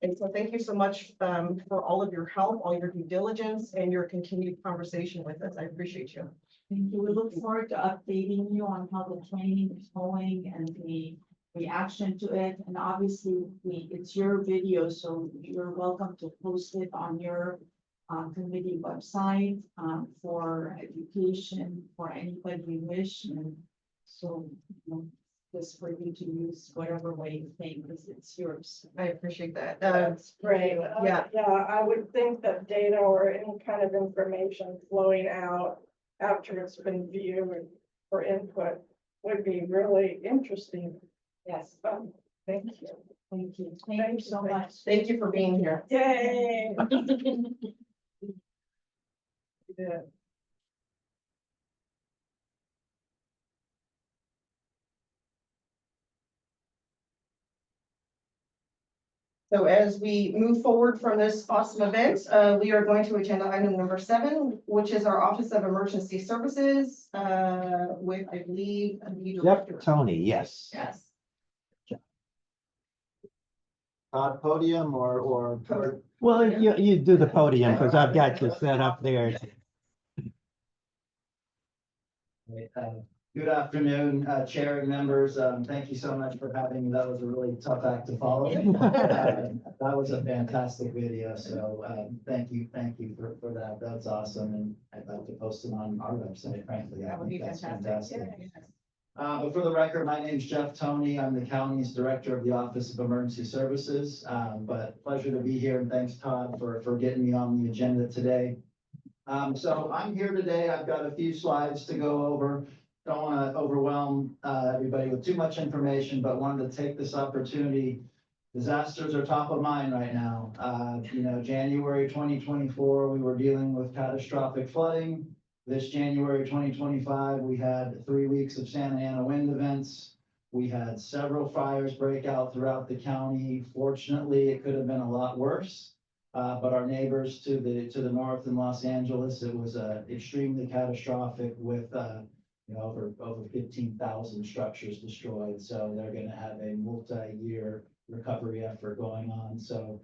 And so thank you so much for all of your help, all your due diligence, and your continued conversation with us. I appreciate you. Thank you. We look forward to updating you on how the training is going and the reaction to it. And obviously, it's your video, so you're welcome to post it on your committee website for education for anybody you wish. And so, you know, just for you to use whatever way you think, because it's yours. I appreciate that. That's great. Yeah. Yeah, I would think that data or any kind of information flowing out after it's been viewed for input would be really interesting. Yes. Thank you. Thank you. Thank you so much. Thank you for being here. Yay. Yeah. So as we move forward from this awesome event, we are going to agenda item number 7, which is our Office of Emergency Services, with, I believe, the director. Yep, Tony, yes. Yes. Podium or? Well, you do the podium because I've got you set up there. Good afternoon, Chair and members. Thank you so much for having me. That was a really tough act to follow. That was a fantastic video, so thank you for that. That's awesome, and I'd like to post it on our website, frankly. I think that's fantastic. But for the record, my name's Jeff Tony. I'm the county's Director of the Office of Emergency Services. But pleasure to be here, and thanks, Todd, for getting me on the agenda today. So I'm here today. I've got a few slides to go over. Don't want to overwhelm everybody with too much information, but wanted to take this opportunity. Disasters are top of mind right now. January 2024, we were dealing with catastrophic flooding. This January 2025, we had 3 weeks of Santa Ana wind events. We had several fires break out throughout the county. Fortunately, it could have been a lot worse. But our neighbors to the north in Los Angeles, it was extremely catastrophic with over 15,000 structures destroyed. So they're going to have a multi-year recovery effort going on. So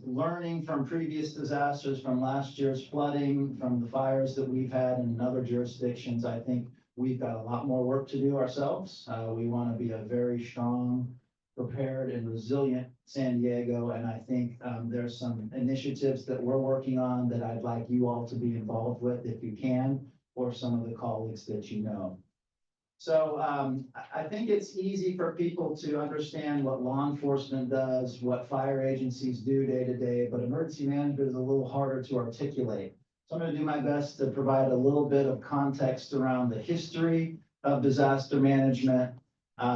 learning from previous disasters, from last year's flooding, from the fires that we've had in other jurisdictions, I think we've got a lot more work to do ourselves. We want to be a very strong, prepared and resilient San Diego. And I think there's some initiatives that we're working on that I'd like you all to be involved with if you can, or some of the colleagues that you know. So I think it's easy for people to understand what law enforcement does, what fire agencies do day to day, but emergency management is a little harder to articulate. So I'm going to do my best to provide a little bit of context around the history of disaster management,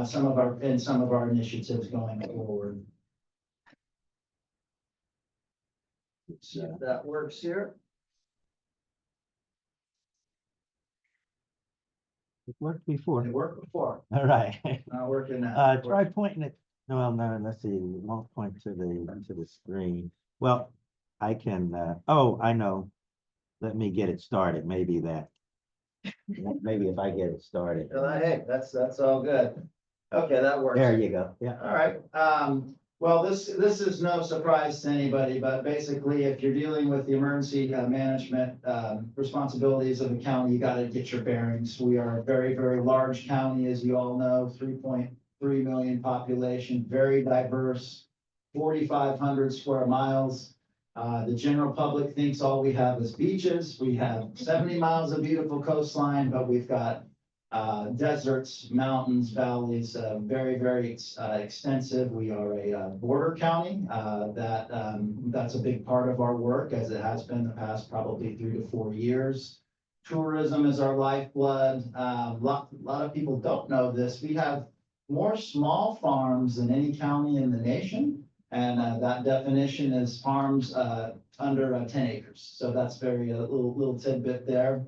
some of our initiatives going forward. Let's see if that works here. It worked before. It worked before. All right. Not working now. Try pointing it. No, let's see. It won't point to the screen. Well, I can, oh, I know. Let me get it started. Maybe if I get it started. Hey, that's all good. Okay, that works. There you go. Yeah. All right. Well, this is no surprise to anybody, but basically, if you're dealing with the emergency management responsibilities of the county, you got to get your bearings. We are a very, very large county, as you all know, 3.3 million population, very diverse, 4,500 square miles. The general public thinks all we have is beaches. We have 70 miles of beautiful coastline, but we've got deserts, mountains, valleys, very, very extensive. We are a border county. That's a big part of our work, as it has been the past probably 3 to 4 years. Tourism is our lifeblood. A lot of people don't know this. We have more small farms than any county in the nation, and that definition is farms under 10 acres. So that's a little tidbit there.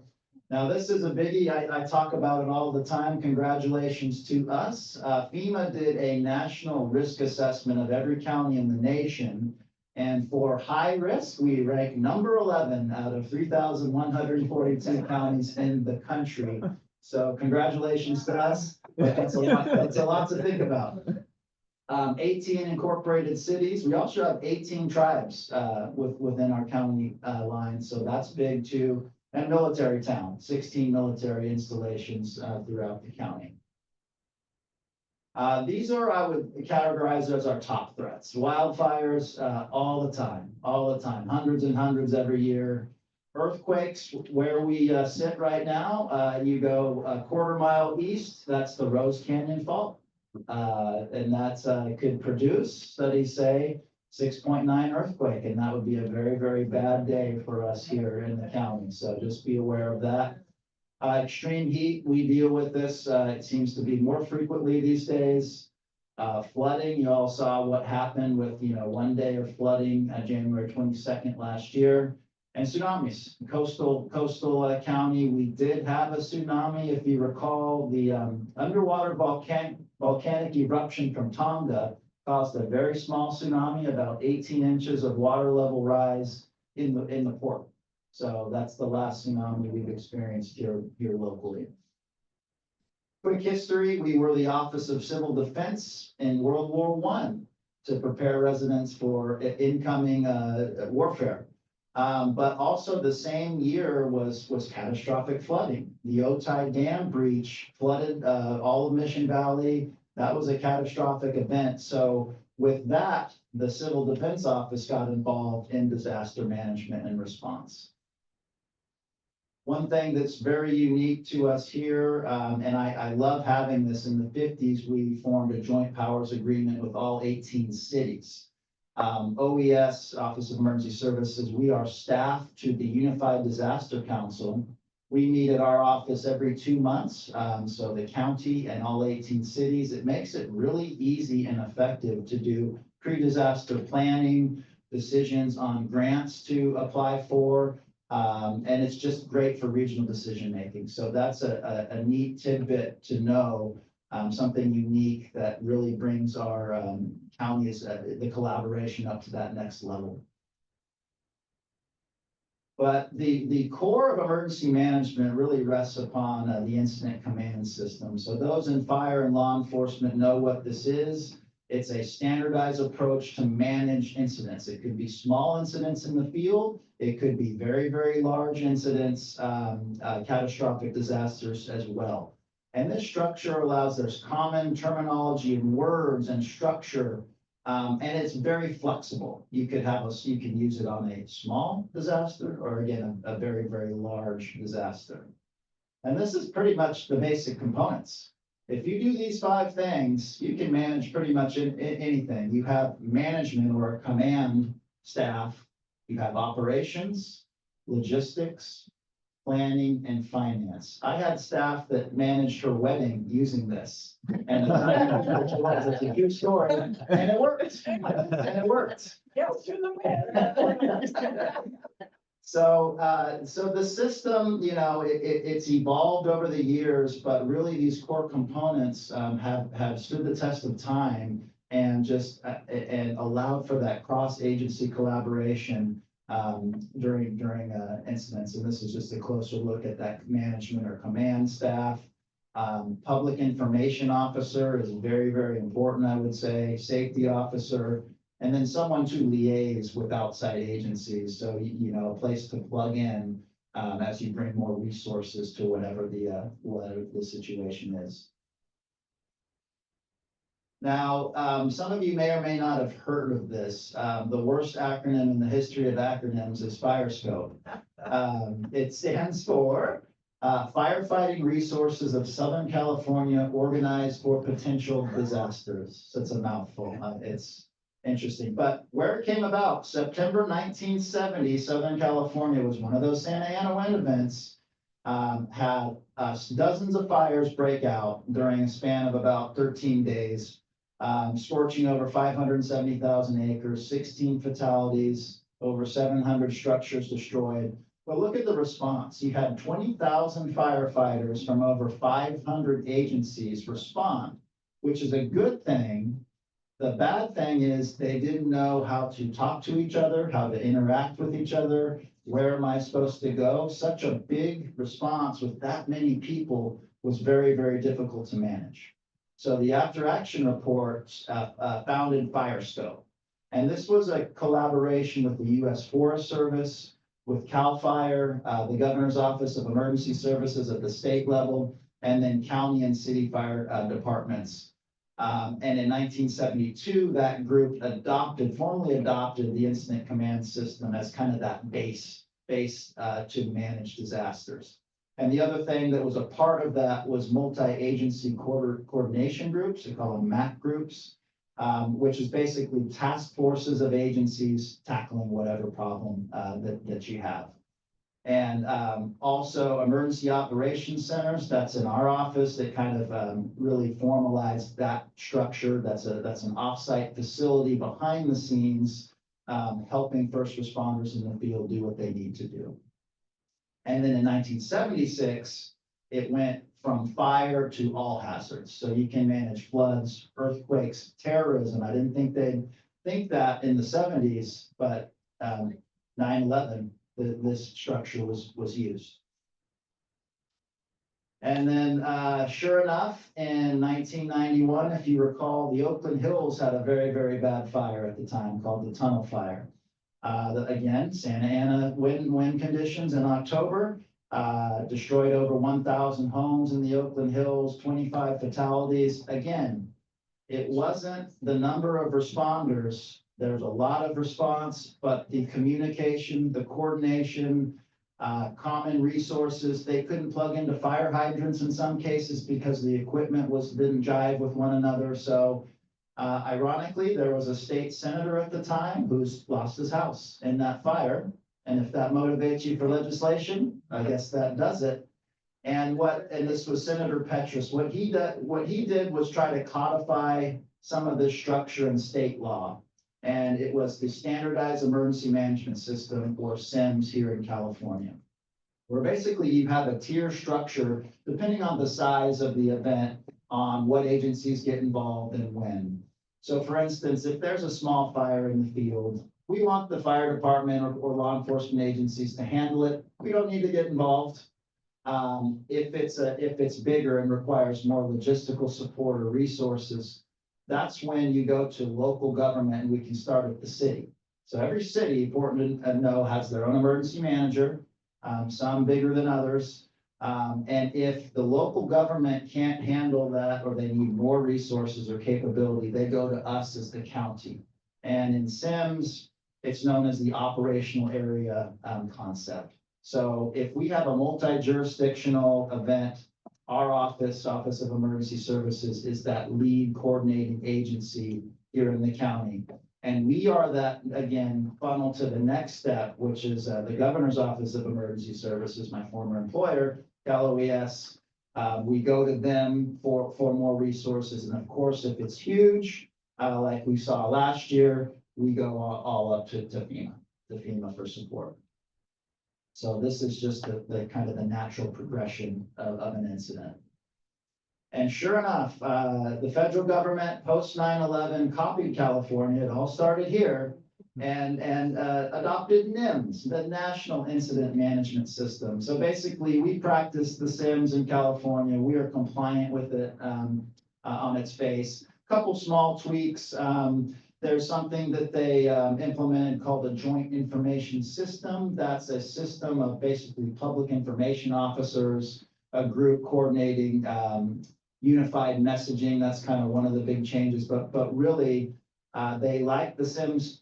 Now, this is a biggie. I talk about it all the time. Congratulations to us. FEMA did a national risk assessment of every county in the nation. And for high risk, we rank number 11 out of 3,142 counties in the country. So congratulations to us. That's a lot to think about. 18 incorporated cities. We also have 18 tribes within our county lines. So that's big too. And military town, 16 military installations throughout the county. These are, I would categorize as our top threats. Wildfires all the time, hundreds and hundreds every year. Earthquakes, where we sit right now, you go a quarter mile east, that's the Rose Canyon Fault. And that's could produce, studies say, 6.9 earthquake, and that would be a very, very bad day for us here in the county. So just be aware of that. Extreme heat, we deal with this. It seems to be more frequently these days. Flooding, you all saw what happened with, 1 day of flooding, January 22nd last year. And tsunamis, coastal county, we did have a tsunami. If you recall, the underwater volcanic eruption from Tonga caused a very small tsunami, about 18 inches of water level rise in the port. So that's the last tsunami we've experienced here locally. Quick history, we were the Office of Civil Defense in World War I to prepare residents for incoming warfare. But also the same year was catastrophic flooding. The Otay Dam breach flooded all of Mission Valley. That was a catastrophic event. So with that, the Civil Defense Office got involved in disaster management and response. One thing that's very unique to us here, and I love having this, in the 50s, we formed a joint powers agreement with all 18 cities. OES, Office of Emergency Services, we are staff to the Unified Disaster Council. We meet at our office every 2 months, so the county and all 18 cities. It makes it really easy and effective to do pre-disaster planning, decisions on grants to apply for, and it's just great for regional decision-making. So that's a neat tidbit to know, something unique that really brings our counties, the collaboration up to that next level. But the core of emergency management really rests upon the incident command system. So those in fire and law enforcement know what this is. It's a standardized approach to manage incidents. It could be small incidents in the field. It could be very, very large incidents, catastrophic disasters as well. And this structure allows, there's common terminology and words and structure, and it's very flexible. You could you can use it on a small disaster or again, a very, very large disaster. And this is pretty much the basic components. If you do these 5 things, you can manage pretty much anything. You have management or a command staff, you have operations, logistics, planning, and finance. I had staff that managed her wedding using this. And it's a huge story, and it worked, and it worked. So the system, it's evolved over the years, but really these core components have stood the test of time and and allowed for that cross-agency collaboration during incidents. And this is just a closer look at that management or command staff. Public information officer is very, very important, I would say. Safety officer. And then someone to liaise with outside agencies. So, a place to plug in as you bring more resources to whatever the situation is. Now, some of you may or may not have heard of this. The worst acronym in the history of acronyms is FireScope. It stands for Firefighting Resources of Southern California Organized for Potential Disasters. So it's a mouthful. It's interesting, but where it came about, September 1970, Southern California was one of those Santa Ana wind events, had dozens of fires break out during a span of about 13 days, scorching over 570,000 acres, 16 fatalities, over 700 structures destroyed. But look at the response. You had 20,000 firefighters from over 500 agencies respond, which is a good thing. The bad thing is they didn't know how to talk to each other, how to interact with each other. Where am I supposed to go? Such a big response with that many people was very, very difficult to manage. So the After Action Report founded FireScope. And this was a collaboration with the U.S. Forest Service, with CAL FIRE, the Governor's Office of Emergency Services at the state level, and then county and city fire departments. And in 1972, that group formally adopted the incident command system as kind of that base to manage disasters. And the other thing that was a part of that was multi-agency coordination groups. They call them MAC groups, which is basically task forces of agencies tackling whatever problem that you have. And also emergency operations centers, that's in our office, that kind of really formalized that structure. That's an offsite facility behind the scenes, helping first responders in the field do what they need to do. And then in 1976, it went from fire to all hazards. So you can manage floods, earthquakes, terrorism. I didn't think they'd think that in the seventies, but 9/11, this structure was used. And then, sure enough, in 1991, if you recall, the Oakland Hills had a very, very bad fire at the time called the Tunnel Fire. Again, Santa Ana wind conditions in October, destroyed over 1,000 homes in the Oakland Hills, 25 fatalities. Again, it wasn't the number of responders. There's a lot of response, but the communication, the coordination, common resources, they couldn't plug into fire hydrants in some cases because the equipment didn't jive with one another. So ironically, there was a state senator at the time who's lost his house in that fire. And if that motivates you for legislation, I guess that does it. And this was Senator Petrus. What he did was try to codify some of this structure in state law. And it was the Standardized Emergency Management System, or SEMS, here in California, where basically you have a tier structure depending on the size of the event on what agencies get involved and when. So for instance, if there's a small fire in the field, we want the fire department or law enforcement agencies to handle it. We don't need to get involved. If it's bigger and requires more logistical support or resources, that's when you go to local government, and we can start at the city. So every city, important to know, has their own emergency manager, some bigger than others. And if the local government can't handle that, or they need more resources or capability, they go to us as the county. And in SIMS, it's known as the operational area concept. So if we have a multi-jurisdictional event, our Office of Emergency Services is that lead coordinating agency here in the county. And we are that, again, funnel to the next step, which is the Governor's Office of Emergency Services, my former employer, Cal OES. We go to them for more resources. And of course, if it's huge, like we saw last year, we go all up to FEMA for support. So this is just the kind of the natural progression of an incident. And sure enough, the federal government post 9/11 copied California. It all started here, and adopted NIMS, the National Incident Management System. So basically, we practice the SIMS in California. We are compliant with it on its face. Couple small tweaks. There's something that they implemented called a Joint Information System. That's a system of basically public information officers, a group coordinating unified messaging. That's kind of one of the big changes, but really they like the SIMS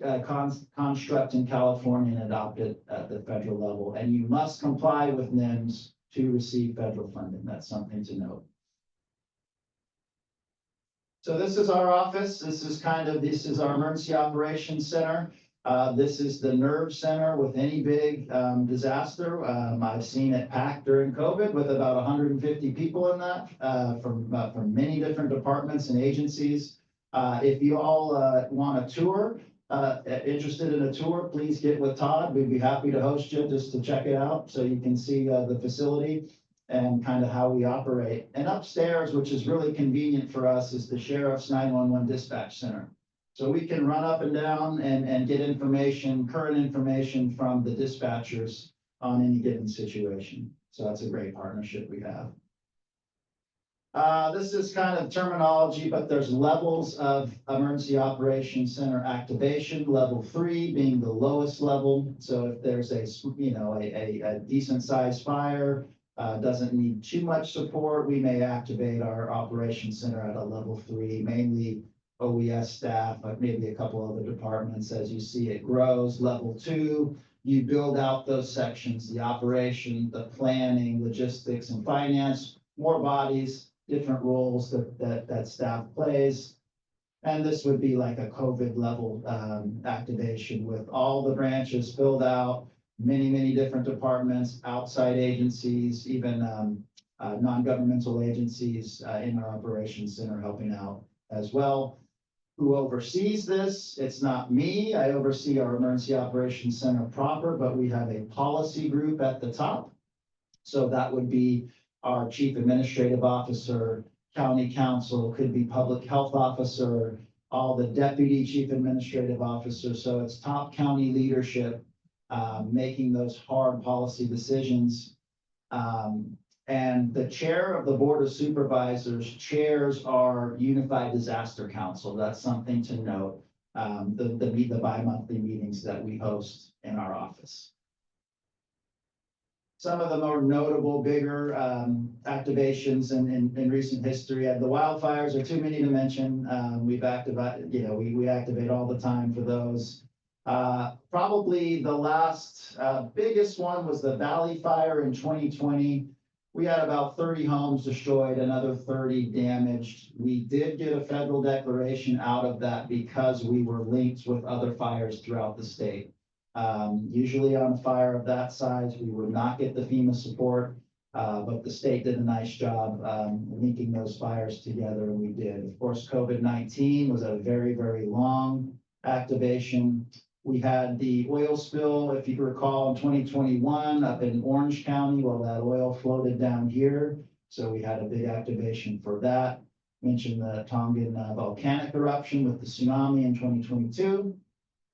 construct in California and adopted at the federal level. And you must comply with NIMS to receive federal funding. That's something to note. So this is our office. This is our Emergency Operations Center. This is the nerve center with any big disaster. I've seen it packed during COVID with about 150 people in that from many different departments and agencies. If you all want a tour, interested in a tour, please get with Todd. We'd be happy to host you just to check it out so you can see the facility and kind of how we operate. And upstairs, which is really convenient for us, is the Sheriff's 911 Dispatch Center. So we can run up and down and get information, current information from the dispatchers on any given situation. So that's a great partnership we have. This is kind of terminology, but there's levels of Emergency Operations Center activation. Level 3 being the lowest level. So if there's a decent sized fire, doesn't need too much support, we may activate our Operations Center at a level 3, mainly OES staff, but maybe a couple other departments. As you see, it grows. Level 2, you build out those sections, the operation, the planning, logistics, and finance, more bodies, different roles that staff plays. And this would be like a COVID level activation with all the branches filled out, many different departments, outside agencies, even non-governmental agencies in our Operations Center helping out as well. Who oversees this? It's not me. I oversee our Emergency Operations Center proper, but we have a policy group at the top. So that would be our chief administrative officer, county council, could be public health officer, all the deputy chief administrative officers. So it's top county leadership making those hard policy decisions. And the chair of the Board of Supervisors chairs our Unified Disaster Council. That's something to note. The bi-monthly meetings that we host in our office. Some of the more notable, bigger activations in recent history, the wildfires are too many to mention. We've activated, we activate all the time for those. Probably the last biggest one was the Valley Fire in 2020. We had about 30 homes destroyed, another 30 damaged. We did get a federal declaration out of that because we were linked with other fires throughout the state. Usually on a fire of that size, we would not get the FEMA support, but the state did a nice job linking those fires together, and we did. Of course, COVID-19 was a very, very long activation. We had the oil spill, if you recall, in 2021 up in Orange County. Well, that oil floated down here, so we had a big activation for that. Mentioned the Tongan volcanic eruption with the tsunami in 2022.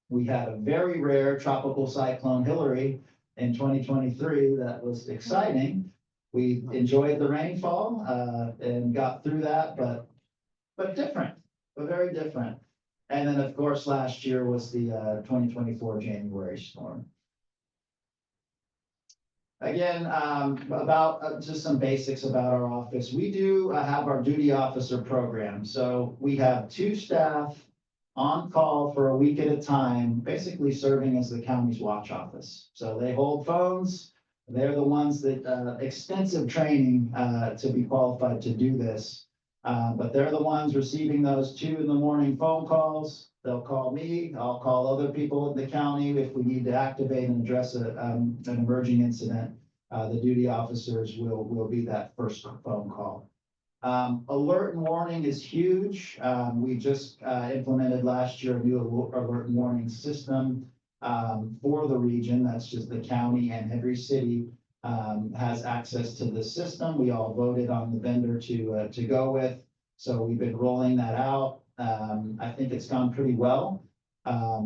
We had a very rare tropical cyclone Hillary in 2023 that was exciting. We enjoyed the rainfall and got through that, but different, but very different. And then, of course, last year was the 2024 January storm. Again, about just some basics about our office. We do have our duty officer program. So we have 2 staff on call for a week at a time, basically serving as the county's watch office. So they hold phones. They're the ones that extensive training to be qualified to do this. But they're the ones receiving those 2 in the morning phone calls. They'll call me. I'll call other people in the county if we need to activate and address an emerging incident. The duty officers will be that first phone call. Alert and warning is huge. We just implemented last year a new alert and warning system for the region. That's just the county, and every city has access to the system. We all voted on the vendor to go with. So we've been rolling that out. I think it's gone pretty well.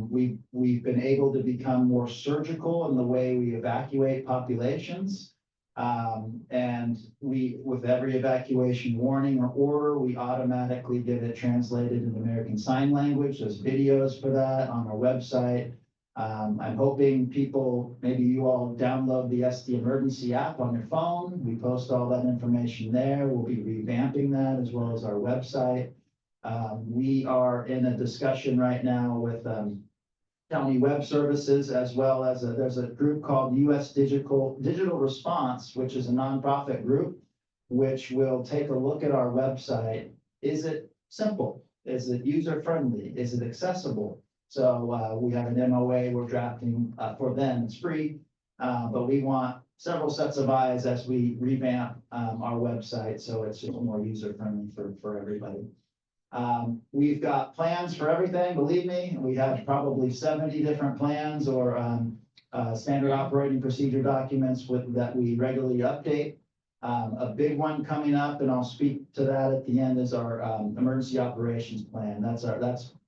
We've been able to become more surgical in the way we evacuate populations. And with every evacuation warning or order, we automatically get it translated into American Sign Language. There's videos for that on our website. I'm hoping people, maybe you all download the SD Emergency app on your phone. We post all that information there. We'll be revamping that as well as our website. We are in a discussion right now with County Web Services, as well as there's a group called US Digital Response, which is a nonprofit group, which will take a look at our website. Is it simple? Is it user-friendly? Is it accessible? So we have an MOA we're drafting for them. It's free, but we want several sets of eyes as we revamp our website, so it's just more user-friendly for everybody. We've got plans for everything, believe me. We have probably 70 different plans or standard operating procedure documents that we regularly update. A big one coming up, and I'll speak to that at the end, is our emergency operations plan.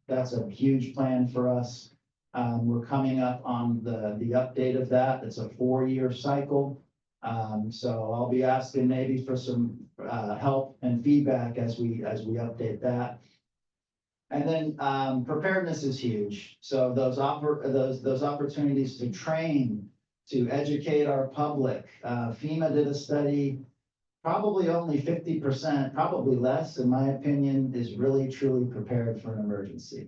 That's a huge plan for us. We're coming up on the update of that. It's a 4-year cycle. So I'll be asking maybe for some help and feedback as we update that. And then preparedness is huge. So those opportunities to train, to educate our public. FEMA did a study. Probably only 50%, probably less, in my opinion, is really truly prepared for an emergency.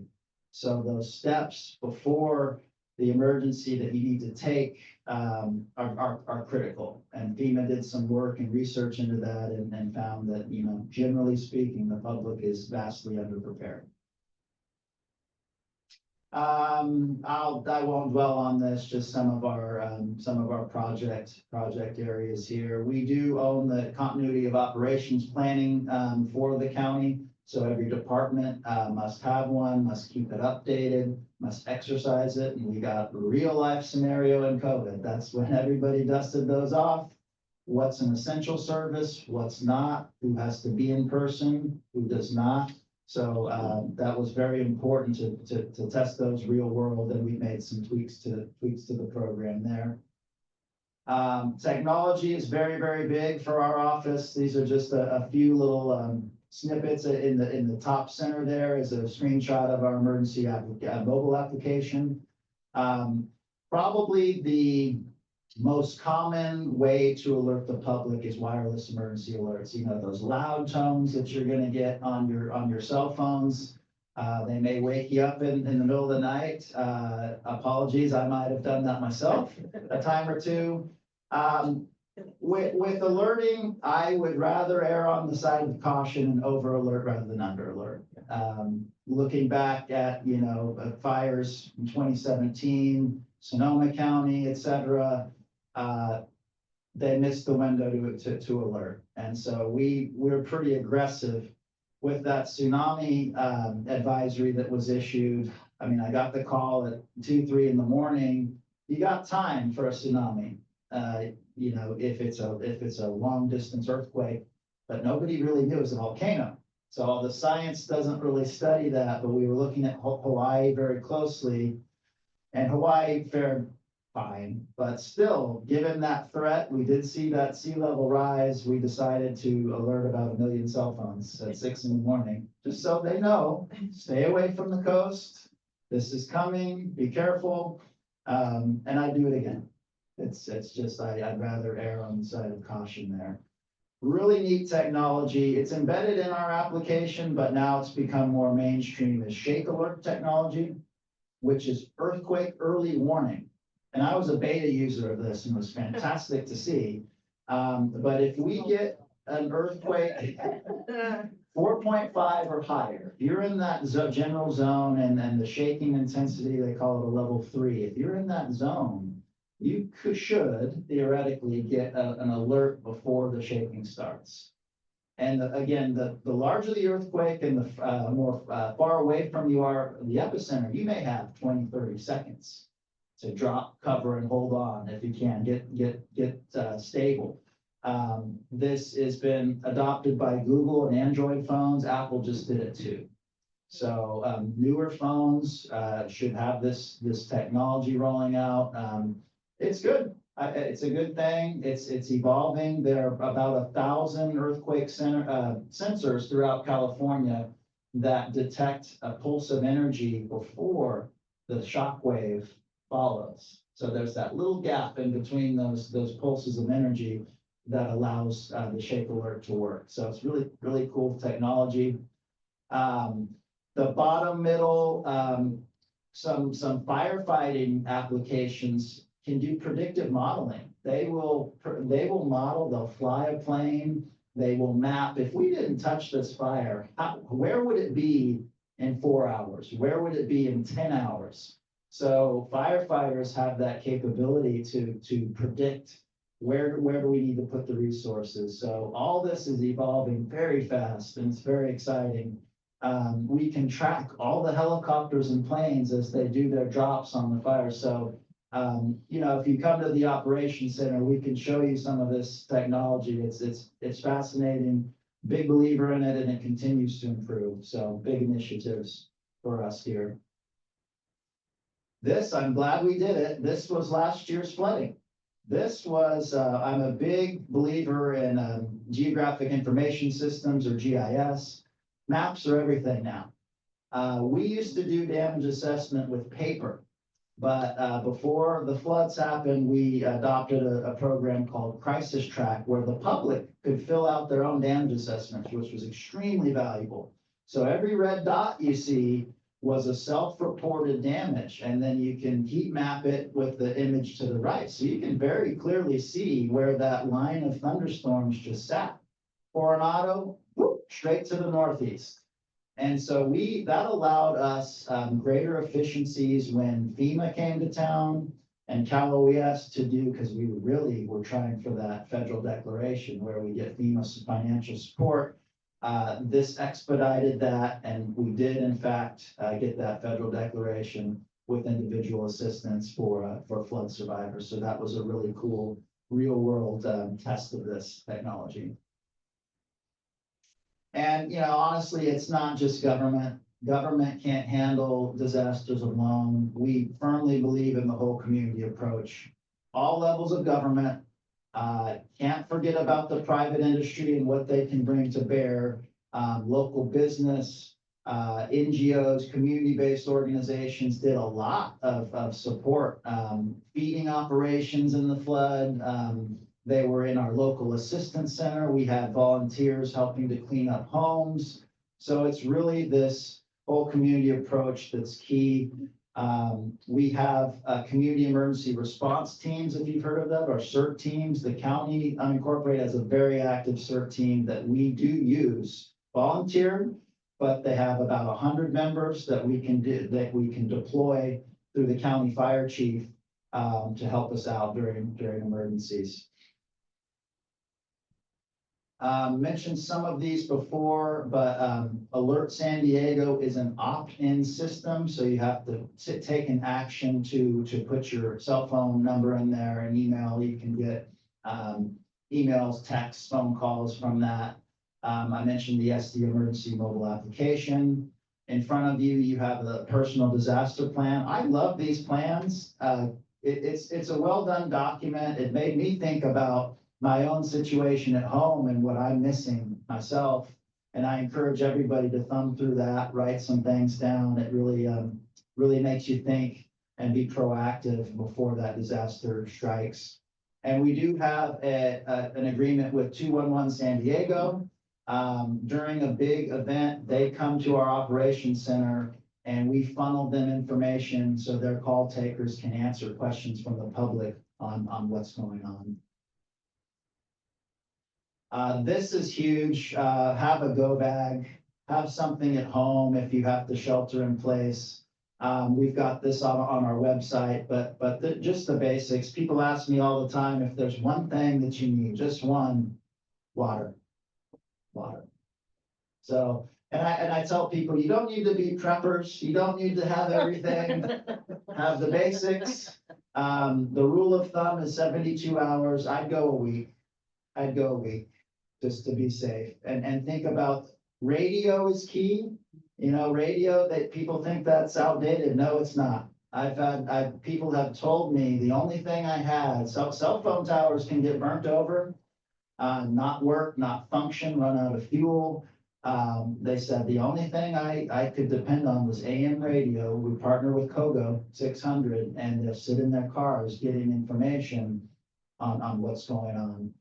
So those steps before the emergency that you need to take are critical. And FEMA did some work and research into that and found that, generally speaking, the public is vastly underprepared. I won't dwell on this, just some of our project areas here. We do own the continuity of operations planning for the county. So every department must have one, must keep it updated, must exercise it. And we got a real life scenario in COVID. That's when everybody dusted those off. what's an essential service, what's not, who has to be in person, who does not. So that was very important to test those real world, and we made some tweaks to the program there. Technology is very, very big for our office. These are just a few little snippets. In the top center there is a screenshot of our emergency mobile application. Probably the most common way to alert the public is wireless emergency alerts. You know, those loud tones that you're gonna get on your cell phones. They may wake you up in the middle of the night. Apologies, I might have done that myself a time or two. With alerting, I would rather err on the side of caution and over alert rather than under alert. Looking back at, you know, fires in 2017, Sonoma County, et cetera, they missed the window to alert. And so we're pretty aggressive with that tsunami advisory that was issued. I mean, I got the call at 2, 3 in the morning. You got time for a tsunami, you know, if it's a long distance earthquake, but nobody really knew it was a volcano. So the science doesn't really study that, but we were looking at Hawaii very closely, and Hawaii fared fine, but still, given that threat, we did see that sea level rise. We decided to alert about 1 million cell phones at 6 in the morning, just so they know, stay away from the coast. This is coming, be careful. And I do it again. It's just, I'd rather err on the side of caution there. Really neat technology. It's embedded in our application, but now it's become more mainstream as Shake Alert technology, which is earthquake early warning. And I was a beta user of this and it was fantastic to see. But if we get an earthquake 4.5 or higher, if you're in that general zone and the shaking intensity, they call it a level 3. If you're in that zone, you should theoretically get an alert before the shaking starts. And again, the larger the earthquake and the more far away from you are the epicenter, you may have 20, 30 seconds to drop, cover, and hold on if you can get stable. This has been adopted by Google and Android phones. Apple just did it too. So newer phones should have this technology rolling out. It's good. It's a good thing. It's evolving. There are about 1,000 earthquake sensors throughout California that detect a pulse of energy before the shock wave follows. So there's that little gap in between those pulses of energy that allows the Shake Alert to work. So it's really, really cool technology. The bottom middle, some firefighting applications can do predictive modeling. They will model, they'll fly a plane, they will map. If we didn't touch this fire, where would it be in 4 hours? Where would it be in 10 hours? So firefighters have that capability to predict where do we need to put the resources. So all this is evolving very fast and it's very exciting. We can track all the helicopters and planes as they do their drops on the fire. So you know, if you come to the operations center, we can show you some of this technology. It's fascinating, big believer in it, and it continues to improve. So big initiatives for us here. This, I'm glad we did it. This was last year's flooding. This was, I'm a big believer in geographic information systems or GIS. Maps are everything now. We used to do damage assessment with paper. But before the floods happened, we adopted a program called Crisis Track, where the public could fill out their own damage assessments, which was extremely valuable. So every red dot you see was a self-reported damage, and then you can heat map it with the image to the right. So you can very clearly see where that line of thunderstorms just sat. Coronado, whoop, straight to the northeast. And so that allowed us greater efficiencies when FEMA came to town and Cal OES to do, because we really were trying for that federal declaration where we get FEMA financial support. This expedited that, and we did in fact get that federal declaration with individual assistance for flood survivors. So that was a really cool real world test of this technology. And, you know, honestly, it's not just government. Government can't handle disasters alone. We firmly believe in the whole community approach. All levels of government, can't forget about the private industry and what they can bring to bear. Local business, NGOs, community-based organizations did a lot of support. Feeding operations in the flood. They were in our local assistance center. We had volunteers helping to clean up homes. So it's really this whole community approach that's key. We have community emergency response teams, if you've heard of them, or CERT teams. The county unincorporated has a very active CERT team that we do use, volunteer, but they have about 100 members that we can deploy through the county fire chief to help us out during emergencies. Mentioned some of these before, but Alert San Diego is an opt-in system, so you have to take an action to put your cell phone number in there and email. You can get emails, texts, phone calls from that. I mentioned the SD Emergency Mobile Application. In front of you, you have the Personal Disaster Plan. I love these plans. It's a well-done document. It made me think about my own situation at home and what I'm missing myself. And I encourage everybody to thumb through that, write some things down. It really makes you think and be proactive before that disaster strikes. And we do have an agreement with 211 San Diego. During a big event, they come to our operations center and we funnel them information so their call takers can answer questions from the public on what's going on. This is huge. Have a go bag, have something at home if you have to shelter in place. We've got this on our website, but just the basics. People ask me all the time if there's one thing that you need, just one, water. So, and I tell people, you don't need to be preppers. You don't need to have everything. Have the basics. The rule of thumb is 72 hours. I'd go a week. Just to be safe. And think about radio is key. You know, radio, that people think that's outdated. No, it's not. People have told me the only thing I had, cell phone towers can get burnt over, not work, not function, run out of fuel. They said the only thing I could depend on was AM radio. We partner with Kogo 600 and they'll sit in their cars getting information on what's going on.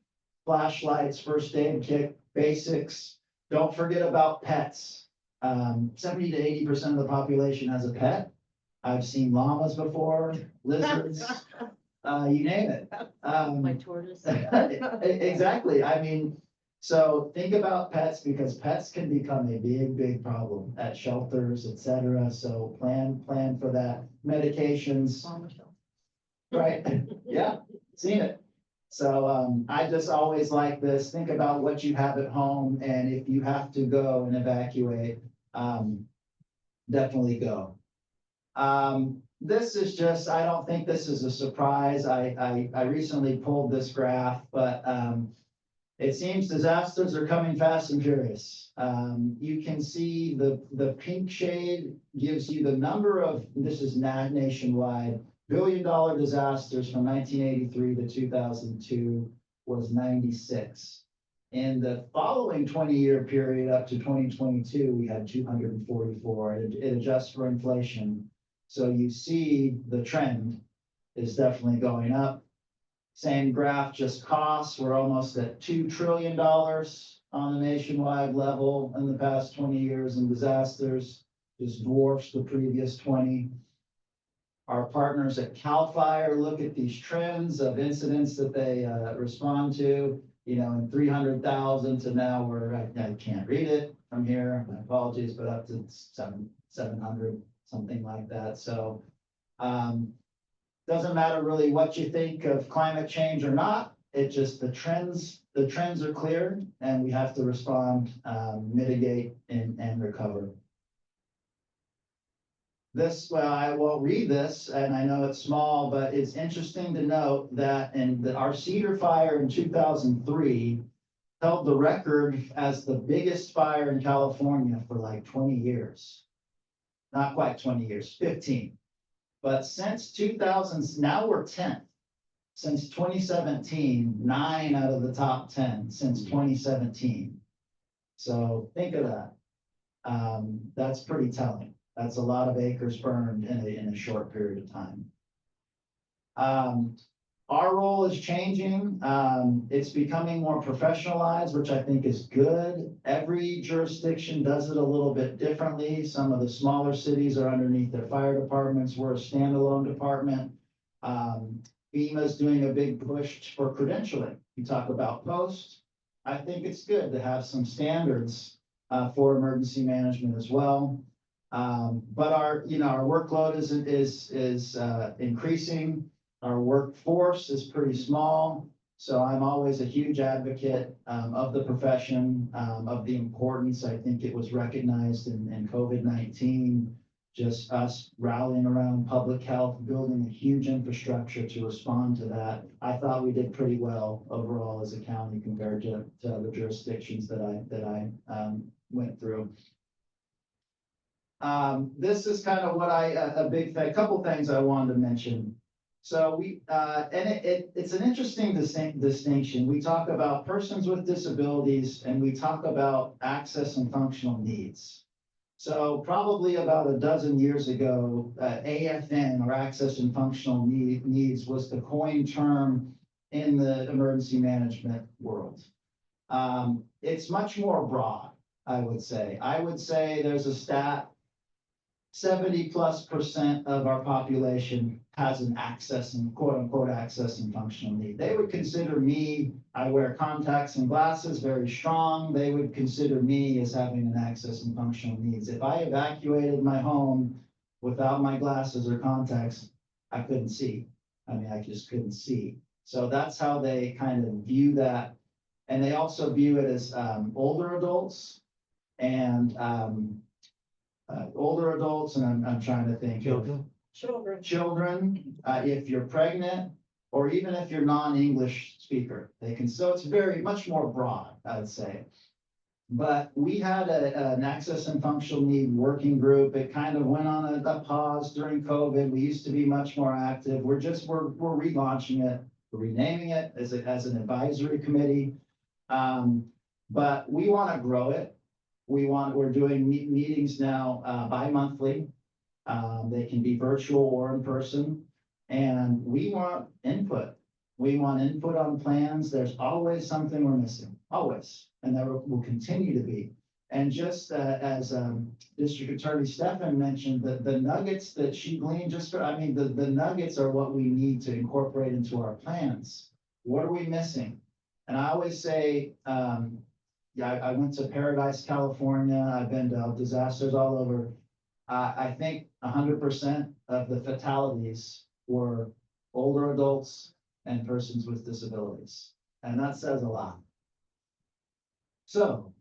Flashlights, first aid kit, basics. Don't forget about pets. 70 to 80% of the population has a pet. I've seen llamas before, lizards, you name it. My tortoise. Exactly. I mean, so think about pets because pets can become a big problem at shelters, etc. So plan for that. Medications. Right. Yeah, seen it. So I just always like this. Think about what you have at home, and if you have to go and evacuate, definitely go. This is just, I don't think this is a surprise. I recently pulled this graph, but it seems disasters are coming fast and furious. You can see the pink shade gives you the number of, this is nationwide, billion-dollar disasters from 1983 to 2002 was 96. In the following 20-year period up to 2022, we had 244. It adjusts for inflation. So you see the trend is definitely going up. Same graph, just costs. We're almost at $2 trillion on the nationwide level in the past 20 years in disasters, just dwarfs the previous 20. Our partners at CAL FIRE look at these trends of incidents that they respond to, you know, in 300,000 to now I can't read it from here, my apologies, but up to 700, something like that. So doesn't matter really what you think of climate change or not. It just the trends are clear and we have to respond, mitigate and recover. This, well, I will read this, and I know it's small, but it's interesting to note that our Cedar fire in 2003 held the record as the biggest fire in California for like 20 years. Not quite 20 years, 15. But since 2000, now we're 10th. Since 2017, 9 out of the top 10 since 2017. So think of that. That's pretty telling. That's a lot of acres burned in a short period of time. Our role is changing. It's becoming more professionalized, which I think is good. Every jurisdiction does it a little bit differently. Some of the smaller cities are underneath their fire departments. We're a standalone department. FEMA is doing a big push for credentialing. You talk about post. I think it's good to have some standards for emergency management as well. But our workload is increasing. Our workforce is pretty small. So I'm always a huge advocate of the profession, of the importance. I think it was recognized in COVID-19, just us rallying around public health, building a huge infrastructure to respond to that. I thought we did pretty well overall as a county compared to other jurisdictions that I went through. This is kind of what a couple things I wanted to mention. So it's an interesting distinction. We talk about persons with disabilities and we talk about access and functional needs. So probably about a dozen years ago, AFN, or access and functional needs, was the coined term in the emergency management world. It's much more broad, I would say. I would say there's a stat, 70+% of our population has an access and quote unquote access and functional need. They would consider me, I wear contacts and glasses, very strong. They would consider me as having an access and functional needs. If I evacuated my home without my glasses or contacts, I couldn't see. I mean, I just couldn't see. So that's how they kind of view that. And they also view it as older adults and I'm trying to think. Children, if you're pregnant, or even if you're non-English speaker, so it's very much more broad, I would say. But we had an access and functional need working group. It kind of went on a pause during COVID. We used to be much more active. We're relaunching it, we're renaming it as an advisory committee. But we want to grow it. We're doing meetings now bi-monthly. They can be virtual or in person. And we want input. We want input on plans. There's always something we're missing, always. And there will continue to be. And just as District Attorney Stefan mentioned, the nuggets that she gleaned, the nuggets are what we need to incorporate into our plans. What are we missing? And I always say, I went to Paradise, California. I've been to disasters all over. I think 100% of the fatalities were older adults and persons with disabilities. And that says a lot. So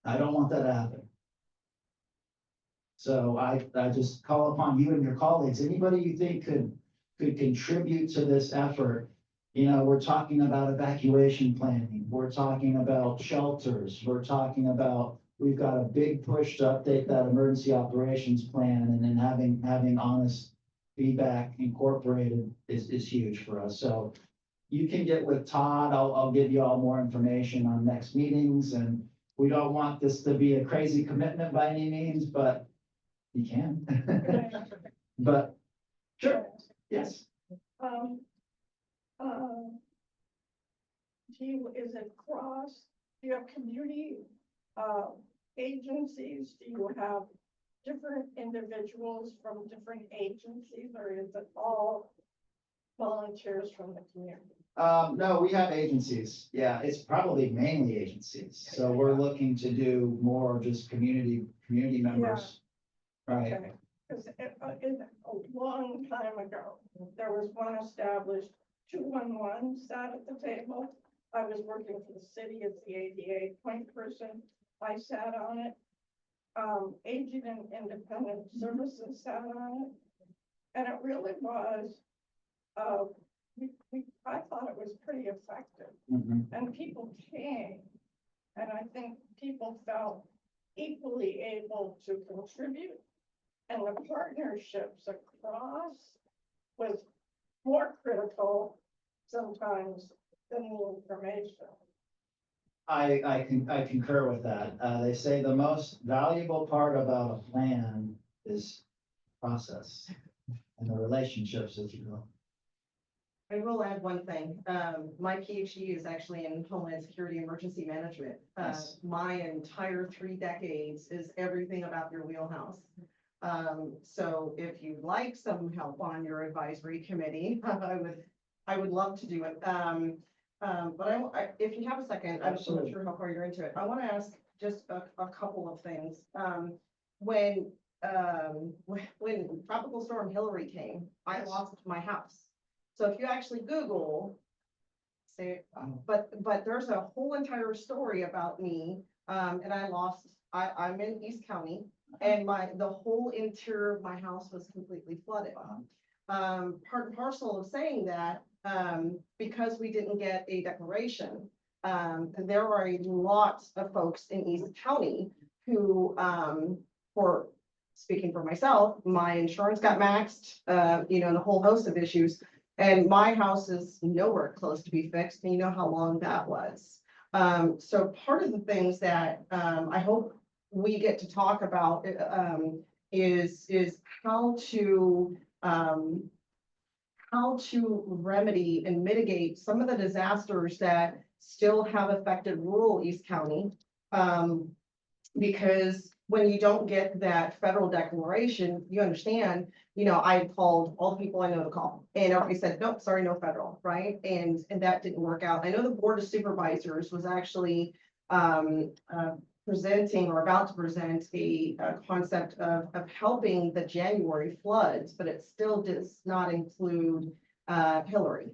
I don't want that to happen. So I just call upon you and your colleagues, anybody you think could contribute to this effort. We're talking about evacuation planning. We're talking about shelters. We've got a big push to update that emergency operations plan, and then having honest feedback incorporated is huge for us. So you can get with Todd. I'll give you all more information on next meetings, and we don't want this to be a crazy commitment by any means, but you can. But sure, yes. Is it cross? Do you have community agencies? Do you have different individuals from different agencies, or is it all volunteers from the community? No, we have agencies. Yeah, it's probably mainly agencies. So we're looking to do more just community members. Yeah. Right. Okay. Because a long time ago, there was one established, 211 sat at the table. I was working for the city as the ADA point person. I sat on it. Aging and Independent Services sat on it. And it really was, I thought it was pretty effective. And people came. And I think people felt equally able to contribute. And the partnerships across was more critical sometimes than the information. I concur with that. They say the most valuable part about a plan is process and the relationships as you go. I will add one thing. My PhD is actually in Homeland Security Emergency Management. Yes. My entire 3 decades is everything about your wheelhouse. So if you'd like some help on your advisory committee, I would love to do it. But if you have a second, I'm just not sure how far you're into it. I want to ask just a couple of things. When Tropical Storm Hillary came, I lost my house. So if you actually Google, say, but there's a whole entire story about me, and I'm in East County, and the whole interior of my house was completely flooded. Part and parcel of saying that, because we didn't get a declaration, there are a lot of folks in East County who, for speaking for myself, my insurance got maxed, and a whole host of issues. And my house is nowhere close to be fixed, and you know how long that was. So part of the things that I hope we get to talk about is how to remedy and mitigate some of the disasters that still have affected rural East County. Because when you don't get that federal declaration, you understand, I called all the people I know to call, and everybody said, nope, sorry, no federal, right? And that didn't work out. I know the Board of Supervisors was actually presenting or about to present a concept of helping the January floods, but it still does not include Hillary.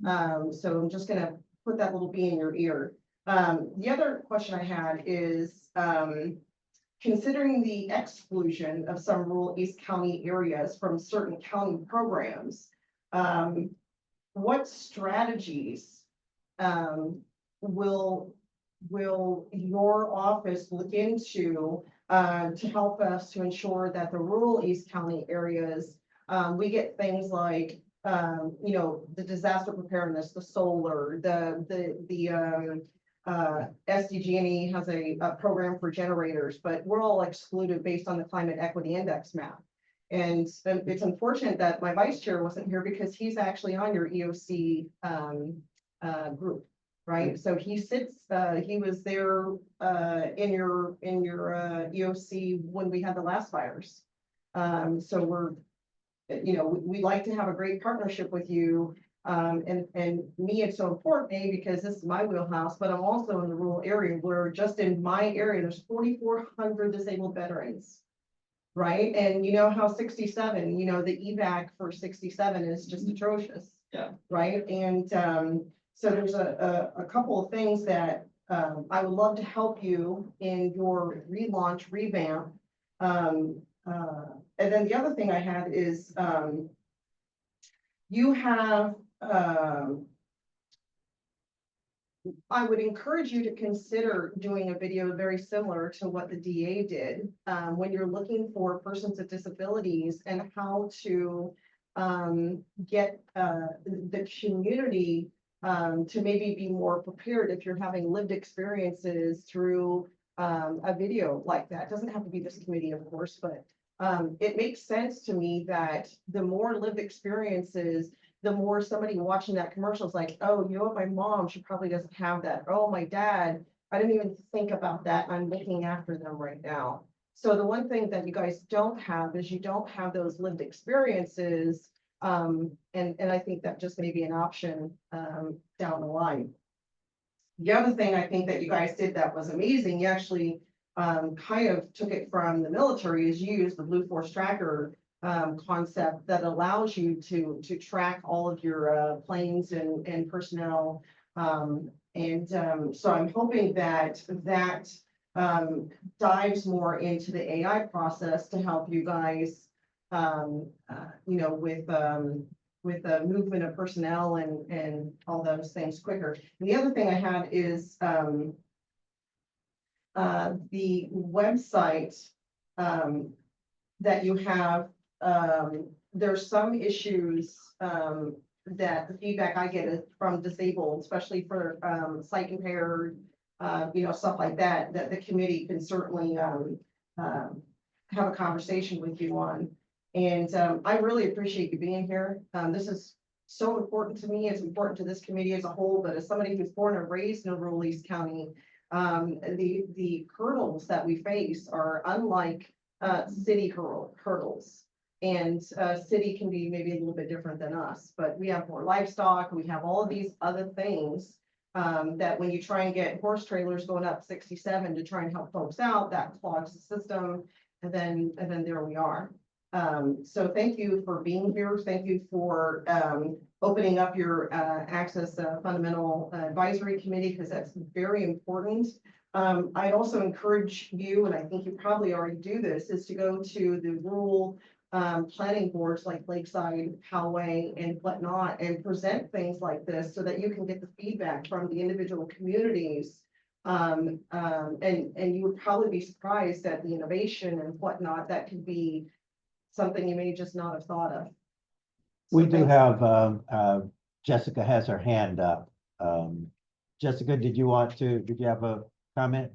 So I'm just gonna put that little bee in your ear. The other question I had is, considering the exclusion of some rural East County areas from certain county programs, what strategies will your office look into to help us to ensure that the rural East County areas, we get things like the disaster preparedness, the solar, the SDG&E has a program for generators, but we're all excluded based on the climate equity index map. And it's unfortunate that my vice chair wasn't here because he's actually on your EOC group, right? So he was there in your EOC when we had the last fires. So we'd like to have a great partnership with you. And me, it's so important, because this is my wheelhouse, but I'm also in the rural area where just in my area, there's 4,400 disabled veterans, right? And you know how 67, the evac for 67 is just atrocious. Yeah. Right. And so there's a couple of things that I would love to help you in your relaunch, revamp. And then the other thing I had is you have I would encourage you to consider doing a video very similar to what the DA did when you're looking for persons with disabilities and how to get the community to maybe be more prepared if you're having lived experiences through a video like that. It doesn't have to be this committee, of course, but it makes sense to me that the more lived experiences, the more somebody watching that commercial is like, oh, you know what, my mom, she probably doesn't have that. Oh, my dad, I didn't even think about that. I'm looking after them right now. So the one thing that you guys don't have is you don't have those lived experiences. And I think that just may be an option down the line. The other thing I think that you guys did that was amazing, you actually kind of took it from the military, is you used the Blue Force Tracker concept that allows you to track all of your planes and personnel. So I'm hoping that dives more into the AI process to help you guys, with the movement of personnel and all those things quicker. And the other thing I had is, the website, that you have, there's some issues, that the feedback I get is from disabled, especially for, sight impaired, stuff like that, that the committee can certainly, have a conversation with you on. And, I really appreciate you being here. This is so important to me. It's important to this committee as a whole, but as somebody who's born and raised in rural East County, the hurdles that we face are unlike, city hurdles. And city can be maybe a little bit different than us, but we have more livestock, we have all of these other things. That when you try and get horse trailers going up 67 to try and help folks out, that clogs the system. And then there we are. So thank you for being here. Thank you for opening up your Access Fundamental Advisory Committee, because that's very important. I also encourage you, and I think you probably already do this, is to go to the rural planning boards like Lakeside, Poway, and whatnot, and present things like this so that you can get the feedback from the individual communities. And you would probably be surprised at the innovation and whatnot that could be something you may just not have thought of. We do have, Jessica has her hand up. Jessica, did you have a comment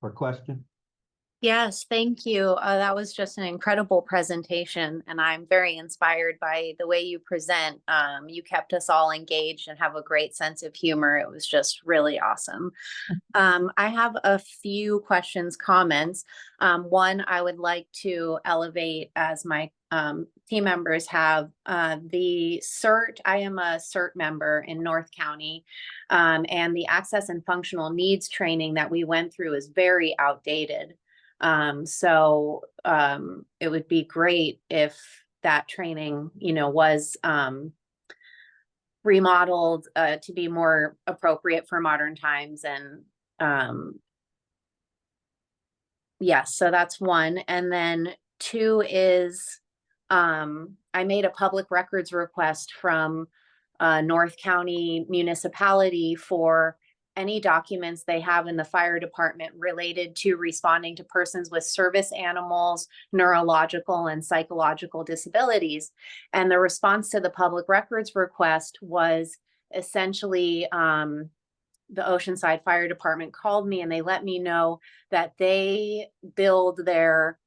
or question? Yes, thank you. That was just an incredible presentation, and I'm very inspired by the way you present. You kept us all engaged and have a great sense of humor. It was just really awesome. I have a few questions, comments. One, I would like to elevate, as my team members have the CERT. I am a CERT member in North County, and the access and functional needs training that we went through is very outdated. So it would be great if that training, was remodeled to be more appropriate for modern times. And yes, so that's one. And then two is I made a public records request from North County Municipality for any documents they have in the fire department related to responding to persons with service animals, neurological and psychological disabilities. And the response to the public records request was essentially the Oceanside Fire Department called me and they let me know that they build their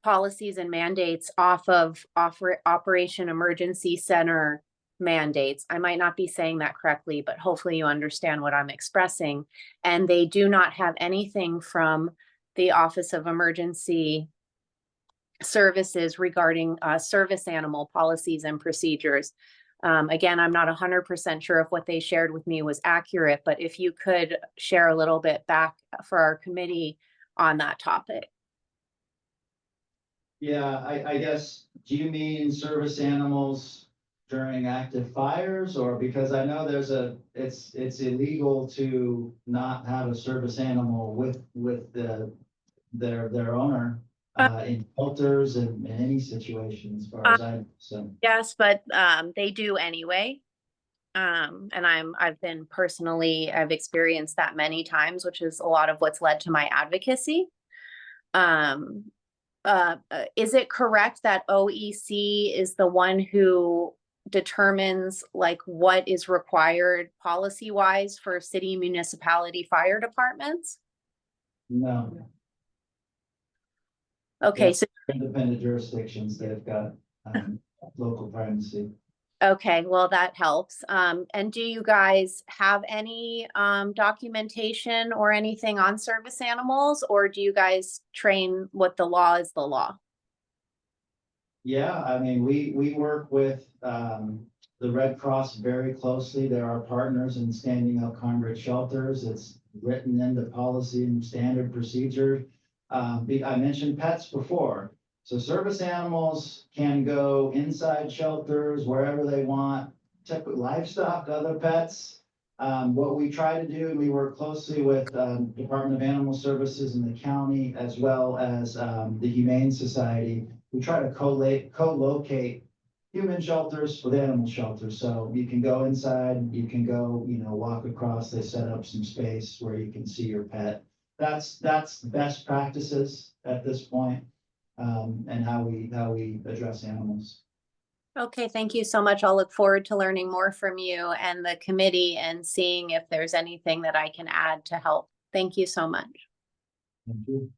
policies and mandates off of Operation Emergency Center mandates. I might not be saying that correctly, but hopefully you understand what I'm expressing. And they do not have anything from the Office of Emergency Services regarding service animal policies and procedures. Again, I'm not 100% sure if what they shared with me was accurate, but if you could share a little bit back for our committee on that topic. Yeah, I guess, do you mean service animals during active fires, or because I know it's illegal to not have a service animal with their owner in shelters and in any situation, as far as I know. So yes, but they do anyway. And I've experienced that many times, which is a lot of what's led to my advocacy. Is it correct that OEC is the one who determines like what is required policy wise for city municipality fire departments? no. Okay, so Independent jurisdictions, they've got local primacy. okay, well, that helps. And do you guys have any documentation or anything on service animals, or do you guys train what the law is the law? Yeah, I mean, we work with the Red Cross very closely. They're our partners in standing up congregate shelters. It's written into policy and standard procedure. I mentioned pets before. So service animals can go inside shelters wherever they want. Livestock, other pets, What we try to do, and we work closely with, Department of Animal Services in the county as well as, the Humane Society. We try to co-locate human shelters with animal shelters. So you can go inside, you can go, walk across, they set up some space where you can see your pet. That's best practices at this point, and how we address animals. Okay, thank you so much. I'll look forward to learning more from you and the committee and seeing if there's anything that I can add to help. Thank you so much. Thank you.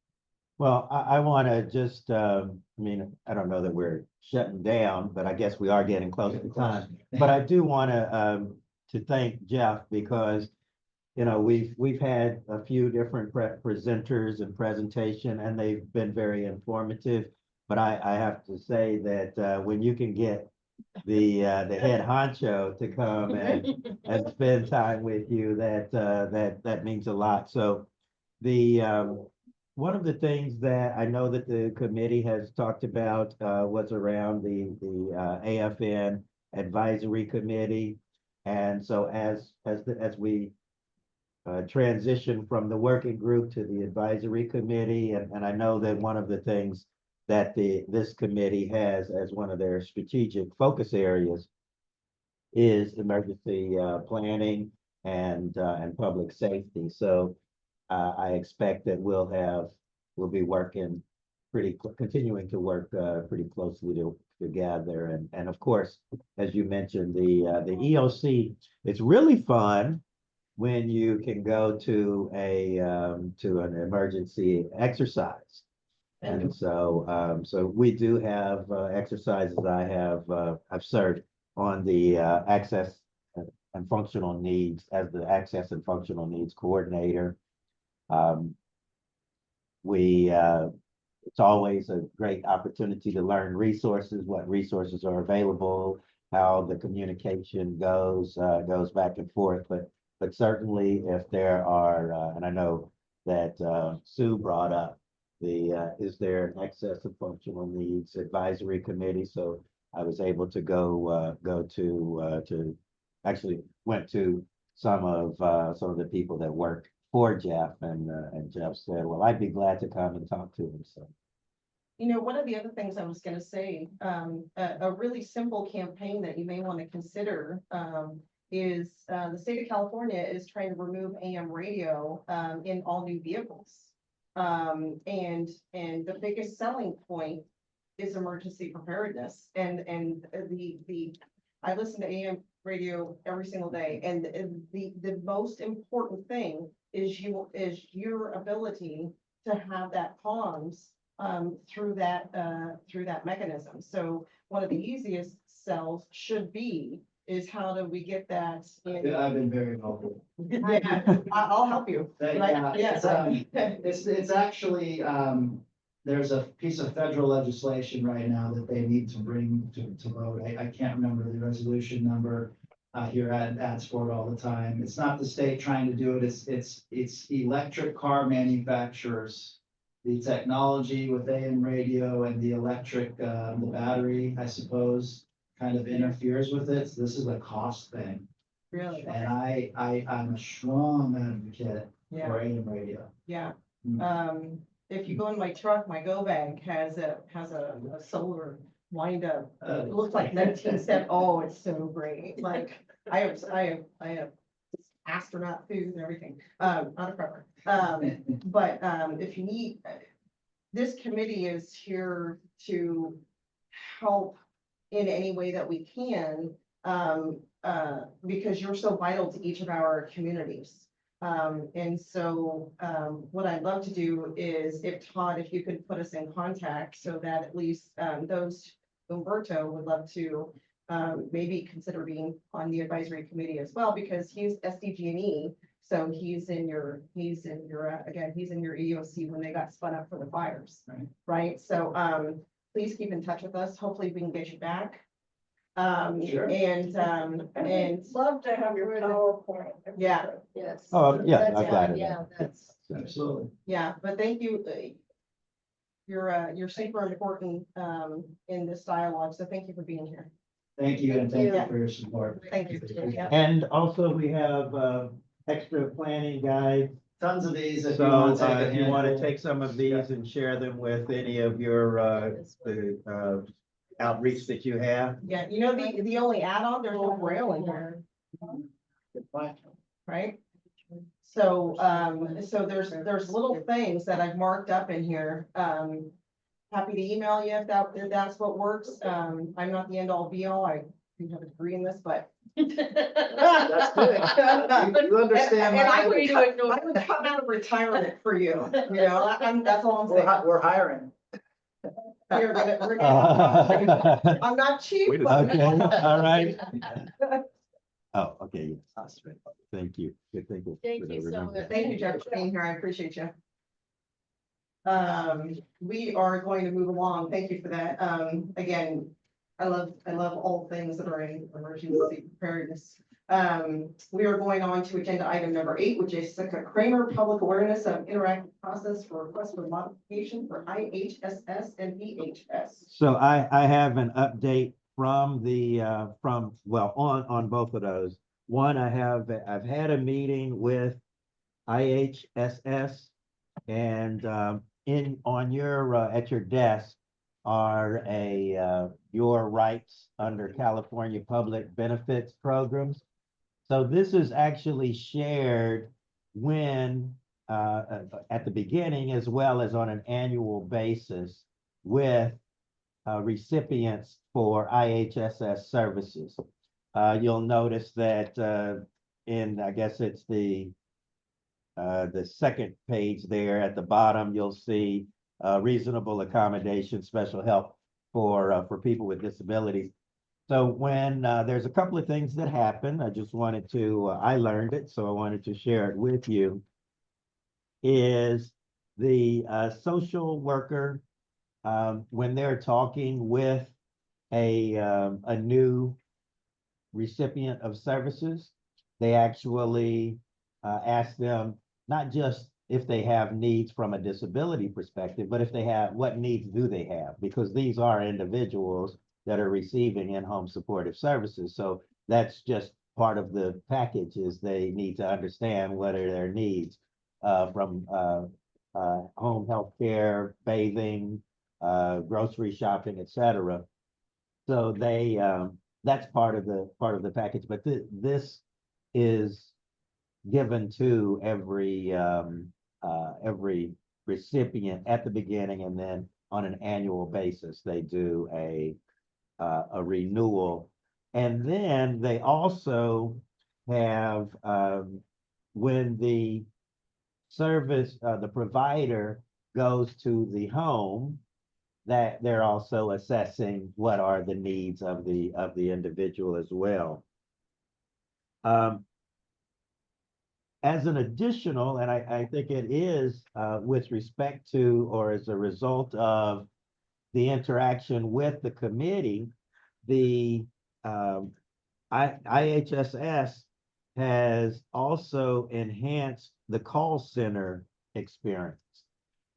Well, I want to just, I don't know that we're shutting down, but I guess we are getting close to time. But I do want to thank Jeff because, we've had a few different presenters and presentation, and they've been very informative. But I have to say that when you can get the head honcho to come and spend time with you, that means a lot. So one of the things that I know that the committee has talked about was around the AFN Advisory Committee. And so as we transition from the working group to the advisory committee, and I know that one of the things that this committee has as one of their strategic focus areas is emergency planning and public safety. So I expect that we'll be working continuing to work pretty closely together. And of course, as you mentioned, the EOC, it's really fun when you can go to an emergency exercise. And so we do have exercises. I've served on the access and functional needs as the access and functional needs coordinator. It's always a great opportunity to learn resources, what resources are available, how the communication goes back and forth. But certainly if there are, and I know that Sue brought up is there an access and functional needs advisory committee? So I was able to go to actually went to some of the people that work for Jeff, and Jeff said, well, I'd be glad to come and talk to him. So. One of the other things I was gonna say, a really simple campaign that you may want to consider, is the state of California is trying to remove AM radio in all new vehicles. And the biggest selling point is emergency preparedness. And I listen to AM radio every single day, and the most important thing is your ability to have that comms through that mechanism. So one of the easiest sells should be is how do we get that in? I've been very helpful. Yeah, I'll help you. It's actually, there's a piece of federal legislation right now that they need to bring to vote. I can't remember the resolution number here at Sport all the time. It's not the state trying to do it. It's electric car manufacturers. The technology with AM radio and the electric, the battery, I suppose, kind of interferes with it. So this is a cost thing. Really? And I'm a strong advocate for AM radio. Yeah. If you go in my truck, my go bag has a solar wind up. It looks like 1970. Oh, it's so great. Like I have astronaut food and everything. Not a prepper. But if you need, this committee is here to help in any way that we can, because you're so vital to each of our communities. And so what I'd love to do is if Todd, if you could put us in contact so that at least those, Umberto would love to maybe consider being on the advisory committee as well, because he's SDG&E. So he's in your EOC when they got spun up for the fires, right? So please keep in touch with us. Hopefully we can get you back. Sure. And Love to have your PowerPoint. Yeah. Yes. Oh, yeah, That's I got fine, it. yeah, that's. Absolutely. Yeah, but thank you. You're super important in this dialogue. So thank you for being here. Thank you, and thank you Yeah. for your support. Thank you. Yeah. And also we have, extra planning guides. Tons of these if you So, want to take a if you want to handful. take some of these and share them with any of your, the outreach that you have. Yeah, you know, the only add-on, there's no braille in here, Good point. right? So, so there's little things that I've marked up in here. Happy to email you if that's what works. I'm not the end all be all. I do have a degree in this, but. That's good. You understand. And my- I would come out of retirement for you, that's all I'm saying. We're hiring. We're gonna- I'm not cheap. Wait a but- second. Okay, all right. Oh, okay, yes, thank you. Good, thank you. Thank Good, I you so remember much. that. Thank you, Jeff, for being here. I appreciate you. We are going to move along. Thank you for that. Again, I love all things that are in emergency preparedness. We are going on to agenda item number 8, which is Jessica Kramer, public awareness of interactive process for request for modification for IHSS and VHS. So I have an update from the, on both of those. One, I've had a meeting with IHSS and, on your, at your desk are your rights under California Public Benefits Programs. So this is actually shared when, at the beginning, as well as on an annual basis with recipients for IHSS services. You'll notice that I guess it's the second page there at the bottom, you'll see reasonable accommodation, special help for people with disabilities. So when there's a couple of things that happen, I just wanted to, I learned it, so I wanted to share it with you, is the social worker, when they're talking with a new recipient of services, they actually ask them not just if they have needs from a disability perspective, but if they have, what needs do they have? Because these are individuals that are receiving in-home supportive services. So that's just part of the package, is they need to understand what are their needs from home health care, bathing, grocery shopping, etc. So they that's part of the package. But this is given to every recipient at the beginning, and then on an annual basis they do a renewal. And then they also have when the service the provider goes to the home, that they're also assessing what are the needs of the individual as well. As an additional, and I think it is with respect to, or as a result of the interaction with the committee, the IHSS has also enhanced the call center experience.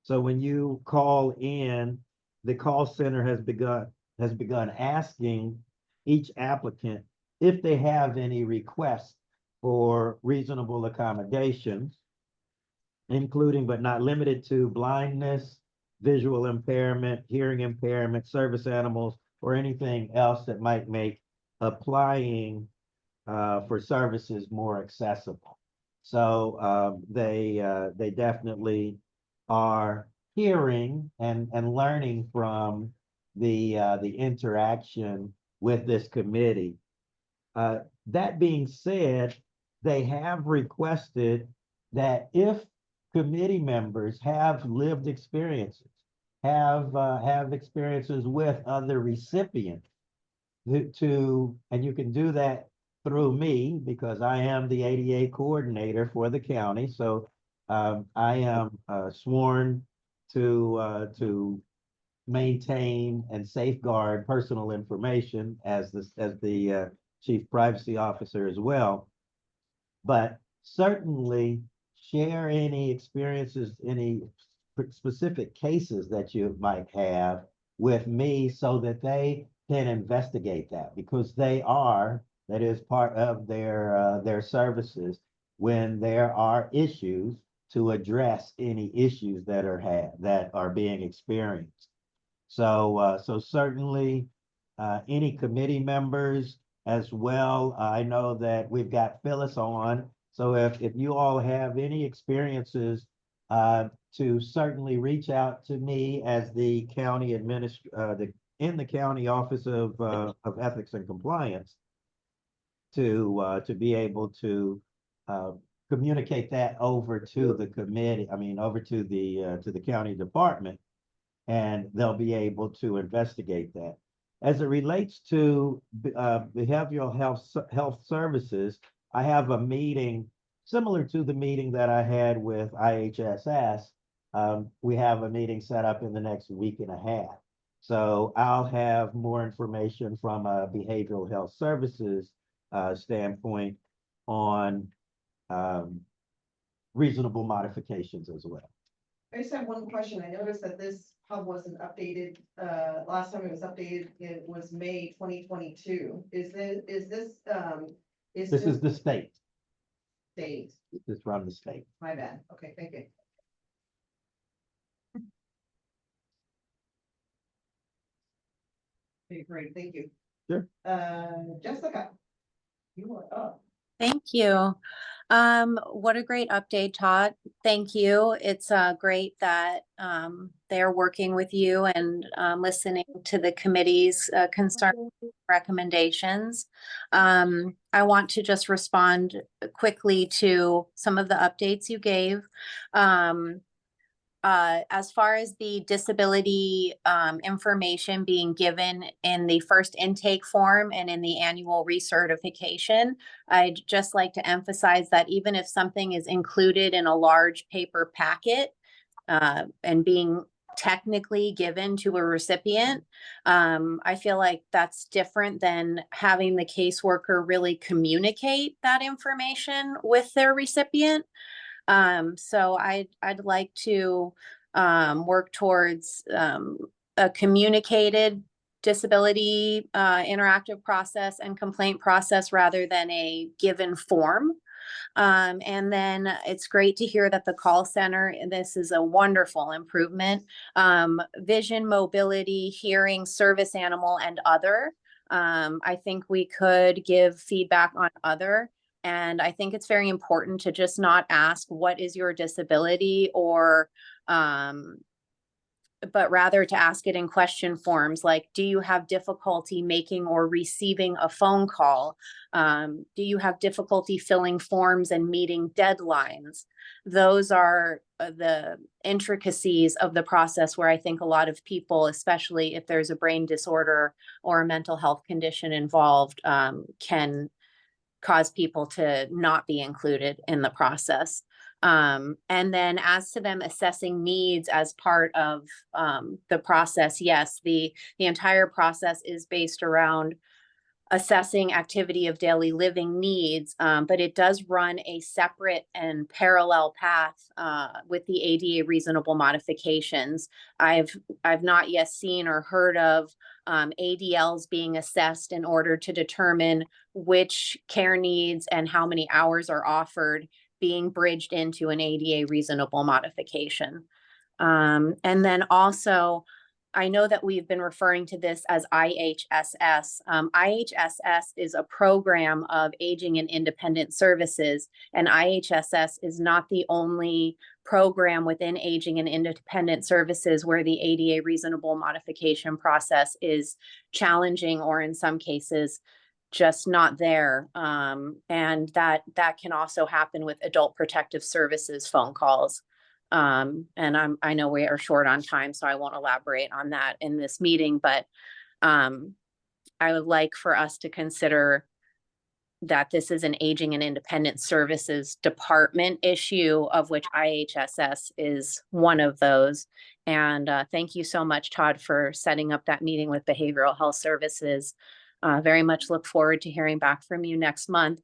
So when you call in, the call center has begun asking each applicant if they have any requests for reasonable accommodations, including but not limited to blindness, visual impairment, hearing impairment, service animals, or anything else that might make applying for services more accessible. So they definitely are hearing and learning from the interaction with this committee. That being said, they have requested that if committee members have lived experiences, have experiences with other recipients, and you can do that through me because I am the ADA coordinator for the county. So I am sworn to maintain and safeguard personal information as the chief privacy officer as well. But certainly share any experiences, any specific cases that you might have with me, so that they can investigate that because that is part of their services when there are issues to address any issues that are being experienced. So certainly, any committee members as well. I know that we've got Phyllis on. So if you all have any experiences, to certainly reach out to me as the county in the county office of ethics and compliance to be able to communicate that over to the committee, over to the county department, and they'll be able to investigate that. As it relates to behavioral health services, I have a meeting similar to the meeting that I had with IHSS. We have a meeting set up in the next week and a half. So I'll have more information from a behavioral health services standpoint on reasonable modifications as well. I just have one question. I noticed that this hub wasn't updated. Last time it was updated, it was May 2022. Is this This is the state. State? This is from the state. My bad. Okay, thank you. Okay, great, thank you. Sure. Jessica, you are up. Thank you. What a great update, Todd. Thank you. It's great that they're working with you and listening to the committee's concern recommendations. I want to just respond quickly to some of the updates you gave. As far as the disability information being given in the first intake form and in the annual recertification, I'd just like to emphasize that even if something is included in a large paper packet and being technically given to a recipient, I feel like that's different than having the caseworker really communicate that information with their recipient. So I'd like to work towards a communicated disability interactive process and complaint process rather than a given form. And then it's great to hear that the call center, and this is a wonderful improvement, vision, mobility, hearing, service animal, and other. I think we could give feedback on other. And I think it's very important to just not ask, what is your disability, or, but rather to ask it in question forms like, do you have difficulty making or receiving a phone call? Do you have difficulty filling forms and meeting deadlines? Those are the intricacies of the process where I think a lot of people, especially if there's a brain disorder or a mental health condition involved, can cause people to not be included in the process. And then as to them assessing needs as part of the process, yes, the entire process is based around assessing activity of daily living needs, but it does run a separate and parallel path with the ADA reasonable modifications. I've not yet seen or heard of ADLs being assessed in order to determine which care needs and how many hours are offered being bridged into an ADA reasonable modification. And then also, I know that we've been referring to this as IHSS. IHSS is a program of aging and independent services, and IHSS is not the only program within aging and independent services where the ADA reasonable modification process is challenging, or in some cases, just not there. And that can also happen with adult protective services phone calls. And I know we are short on time, so I won't elaborate on that in this meeting, but I would like for us to consider that this is an aging and independent services department issue, of which IHSS is one of those. And thank you so much, Todd, for setting up that meeting with Behavioral Health Services. Very much look forward to hearing back from you next month.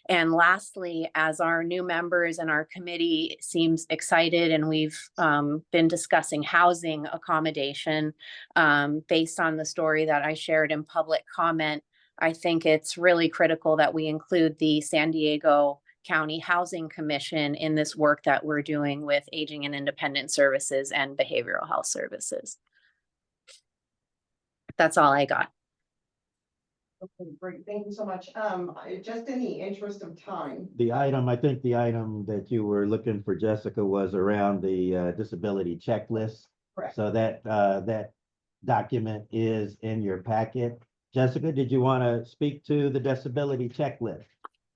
And lastly, as our new members and our committee seems excited and we've been discussing housing accommodation based on the story that I shared in public comment, I think it's really critical that we include the San Diego County Housing Commission in this work that we're doing with aging and independent services and behavioral health services. That's all I got. Okay, great. Thank you so much. Just in the interest of time. I think the item that you were looking for, Jessica, was around the disability checklist. Correct. So that document is in your packet. Jessica, did you want to speak to the disability checklist?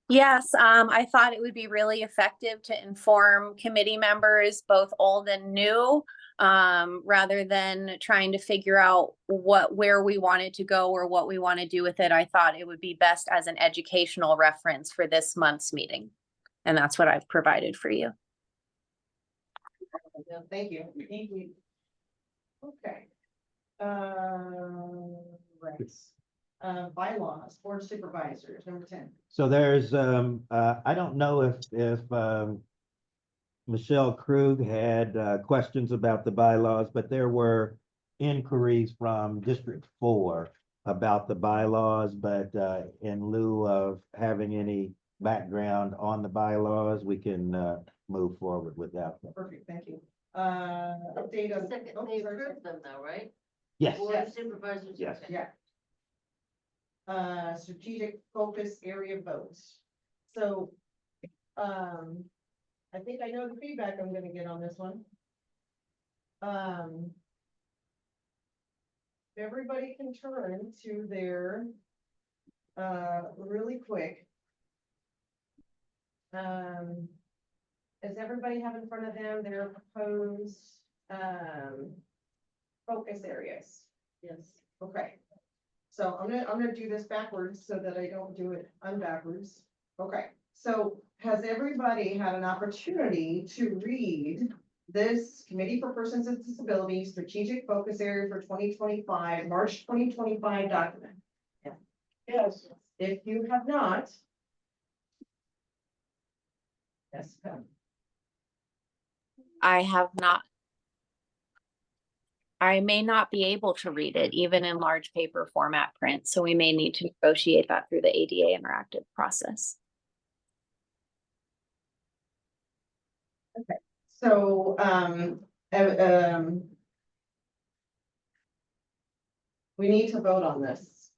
Yes, I thought it would be really effective to inform committee members, both old and new, rather than trying to figure out where we wanted to go or what we want to do with it. I thought it would be best as an educational reference for this month's meeting. And that's what I've provided for you. Thank you. Thank you. Okay. Right. Bylaws, board of supervisors, number 10. So there's, I don't know if Michelle Krug had questions about the bylaws, but there were inquiries from District 4 about the bylaws, but in lieu of having any background on the bylaws, we can move forward with that. Perfect, thank you. Update on. Second, oh, they sorry. approved them though, right? Yes. Board of Yes. Supervisors. Yes. okay. Yeah. Strategic focus area votes. So, I think I know the feedback I'm gonna get on this one. If everybody can turn to their, really quick. Does everybody have in front of them their proposed, focus areas? Yes. Okay. So I'm gonna do this backwards so that I don't do it unbackwards. Okay, so has everybody had an opportunity to read this Committee for Persons with Disabilities Strategic Focus Area for 2025, March 2025 document? Yes. If you have not. Yes, I have not. I may not be able to read it even in large paper format print, so we may need to negotiate that through the ADA interactive process. okay, so, we need to vote on this.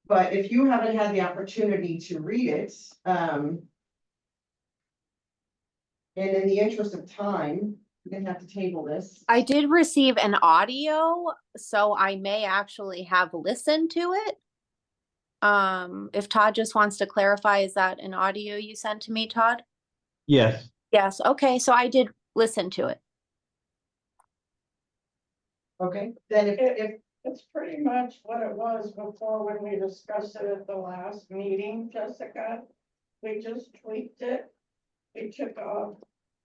But if you haven't had the opportunity to read it, and in the interest of time, we're gonna have to table this. I did receive an audio, so I may actually have listened to it. If Todd just wants to clarify, is that an audio you sent to me, Todd? Yes. Yes, okay, so I did listen to it. Okay, then if It's pretty much what it was before when we discussed it at the last meeting, Jessica. We just tweaked it. We took off,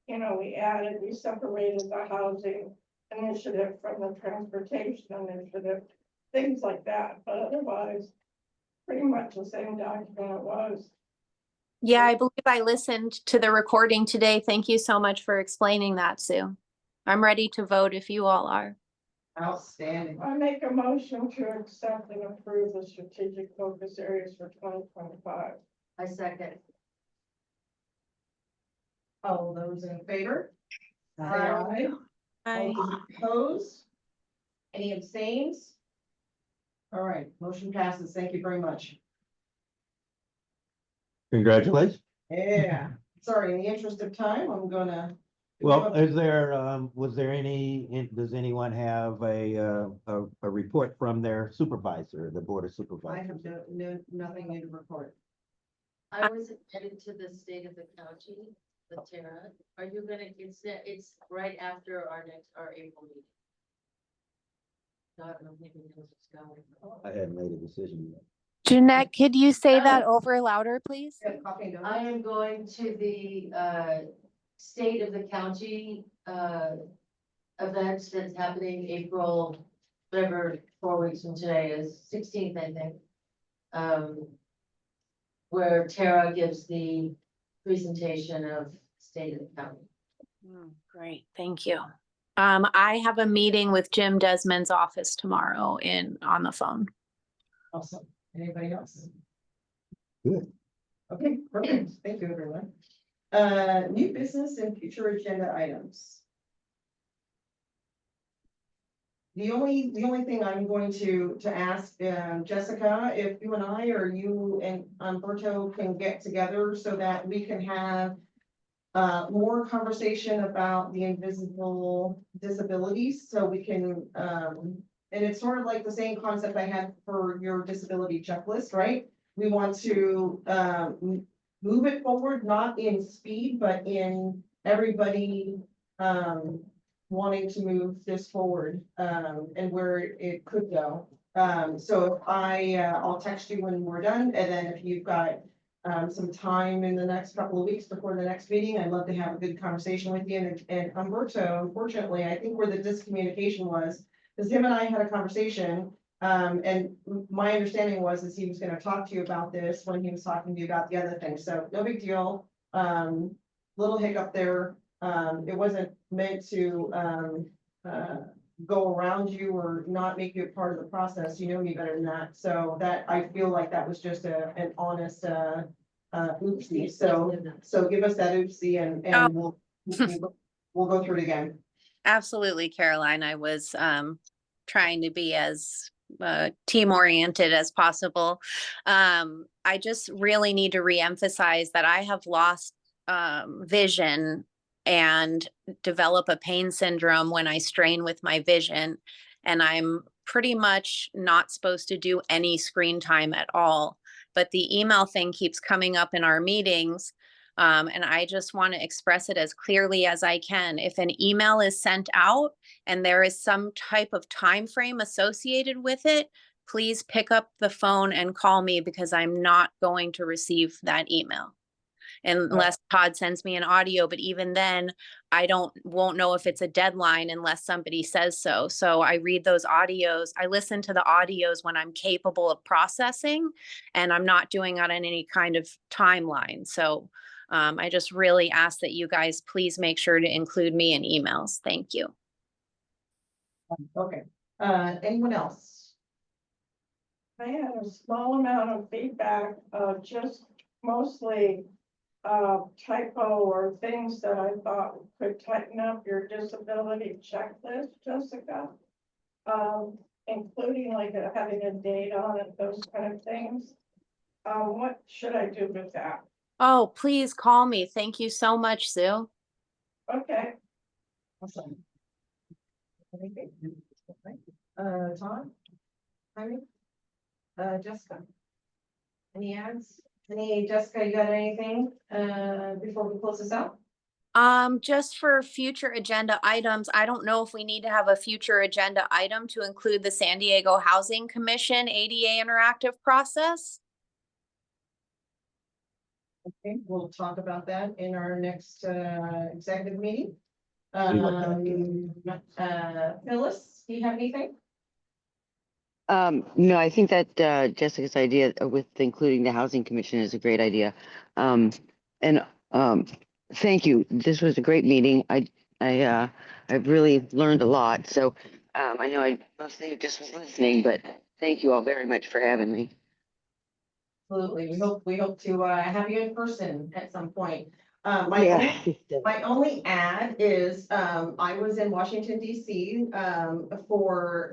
we separated the housing initiative from the transportation initiative, things like that, but otherwise, pretty much the same document it was. Yeah, I believe I listened to the recording today. Thank you so much for explaining that, Sue. I'm ready to vote if you all are. outstanding. I make a motion to accept and approve the strategic focus areas for 2025. I second. All those in favor? Say Aye. All those opposed? Any abstains? All right, motion passes. Thank you very much. Congratulations. Yeah, sorry, in the interest of time, I'm gonna. Well, is there, was there does anyone have a report from their supervisor, the Board of I Supervisors? have nothing new to report. I was headed to the state of the county, the Terra. Are you gonna, it's right after our April meeting. So I don't know, maybe knows what's going. I hadn't made a decision yet. Jeanette, could you say that over louder, please? Yeah, coffee and I donuts. am going to the state of the county event that's happening April, whatever, 4 weeks from today is 16th, I think. where Tara gives the presentation of state of the county. Great, thank you. I have a meeting with Jim Desmond's office tomorrow on the phone. Awesome. Anybody else? Good. Okay, perfect. Thank you, everyone. New business and future agenda items. The only thing I'm going to ask, Jessica, if you and I or you and Umberto can get together so that we can have more conversation about the invisible disabilities, so we can, and it's sort of like the same concept I had for your disability checklist, right? We want to, move it forward, not in speed, but in everybody, wanting to move this forward, and where it could go. So if I'll text you when we're done, and then if you've got some time in the next couple of weeks before the next meeting, I'd love to have a good conversation with you. And Umberto, unfortunately, I think where the discommunication was, because him and I had a conversation, and my understanding was he was gonna talk to you about this when he was talking to you about the other thing, so no big deal. Little hiccup there. It wasn't meant to go around you or not make you a part of the process. You know me better than that. So that, I feel like that was just an honest oopsie. So give us that oopsie and we'll go through it again. Absolutely, Caroline. I was trying to be as team oriented as possible. I just really need to reemphasize that I have lost vision and develop a pain syndrome when I strain with my vision. And I'm pretty much not supposed to do any screen time at all. But the email thing keeps coming up in our meetings. And I just want to express it as clearly as I can. If an email is sent out and there is some type of time frame associated with it, please pick up the phone and call me, because I'm not going to receive that email unless Todd sends me an audio. But even then, I won't know if it's a deadline unless somebody says so. So I read those audios. I listen to the audios when I'm capable of processing, and I'm not doing it on any kind of timeline. So I just really ask that you guys please make sure to include me in emails. Thank you. Okay. Anyone else? I had a small amount of feedback, just mostly typo or things that I thought could tighten up your disability checklist, Jessica. Including like having a date on it, those kind of things. What should I do with that? Oh, please call me. Thank you so much, Sue. Okay. Awesome. Todd? Irene? Jessica? Any ads? Jessica, you got anything, before we close this out? Just for future agenda items, I don't know if we need to have a future agenda item to include the San Diego Housing Commission ADA interactive process. Okay, we'll talk about that in our next, executive meeting. Phyllis, do you have anything? No, I think that Jessica's idea with including the Housing Commission is a great idea. And thank you. This was a great meeting. I've really learned a lot. So I know I mostly just was listening, but thank you all very much for having me. Absolutely. We hope to have you in person at some point. My only ad is I was in Washington, DC for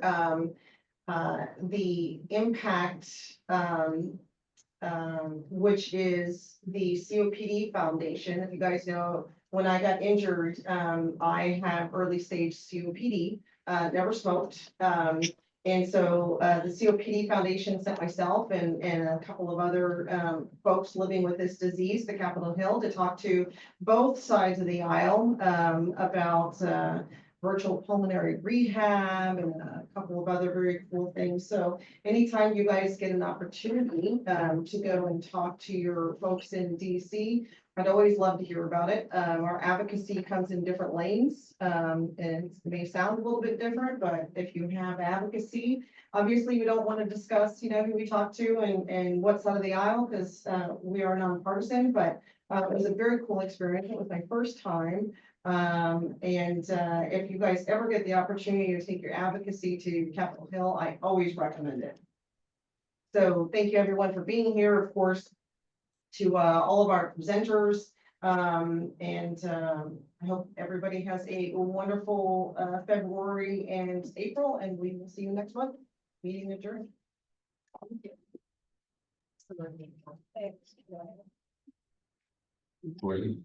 the impact, which is the COPD Foundation. If you guys know, when I got injured, I have early stage COPD, never smoked. And so the COPD Foundation sent myself and a couple of other folks living with this disease to Capitol Hill to talk to both sides of the aisle about virtual pulmonary rehab and a couple of other very cool things. So anytime you guys get an opportunity to go and talk to your folks in DC, I'd always love to hear about it. Our advocacy comes in different lanes, and it may sound a little bit different, but if you have advocacy, obviously we don't want to discuss, you know, who we talk to and what side of the aisle, because, we are nonpartisan, but, it was a very cool experience. It was my first time. If you guys ever get the opportunity to take your advocacy to Capitol Hill, I always recommend it. So thank you everyone for being here, of course, to all of our presenters. I hope everybody has a wonderful February and April, and we will see you next month. Meeting adjourned. Thanks. For you.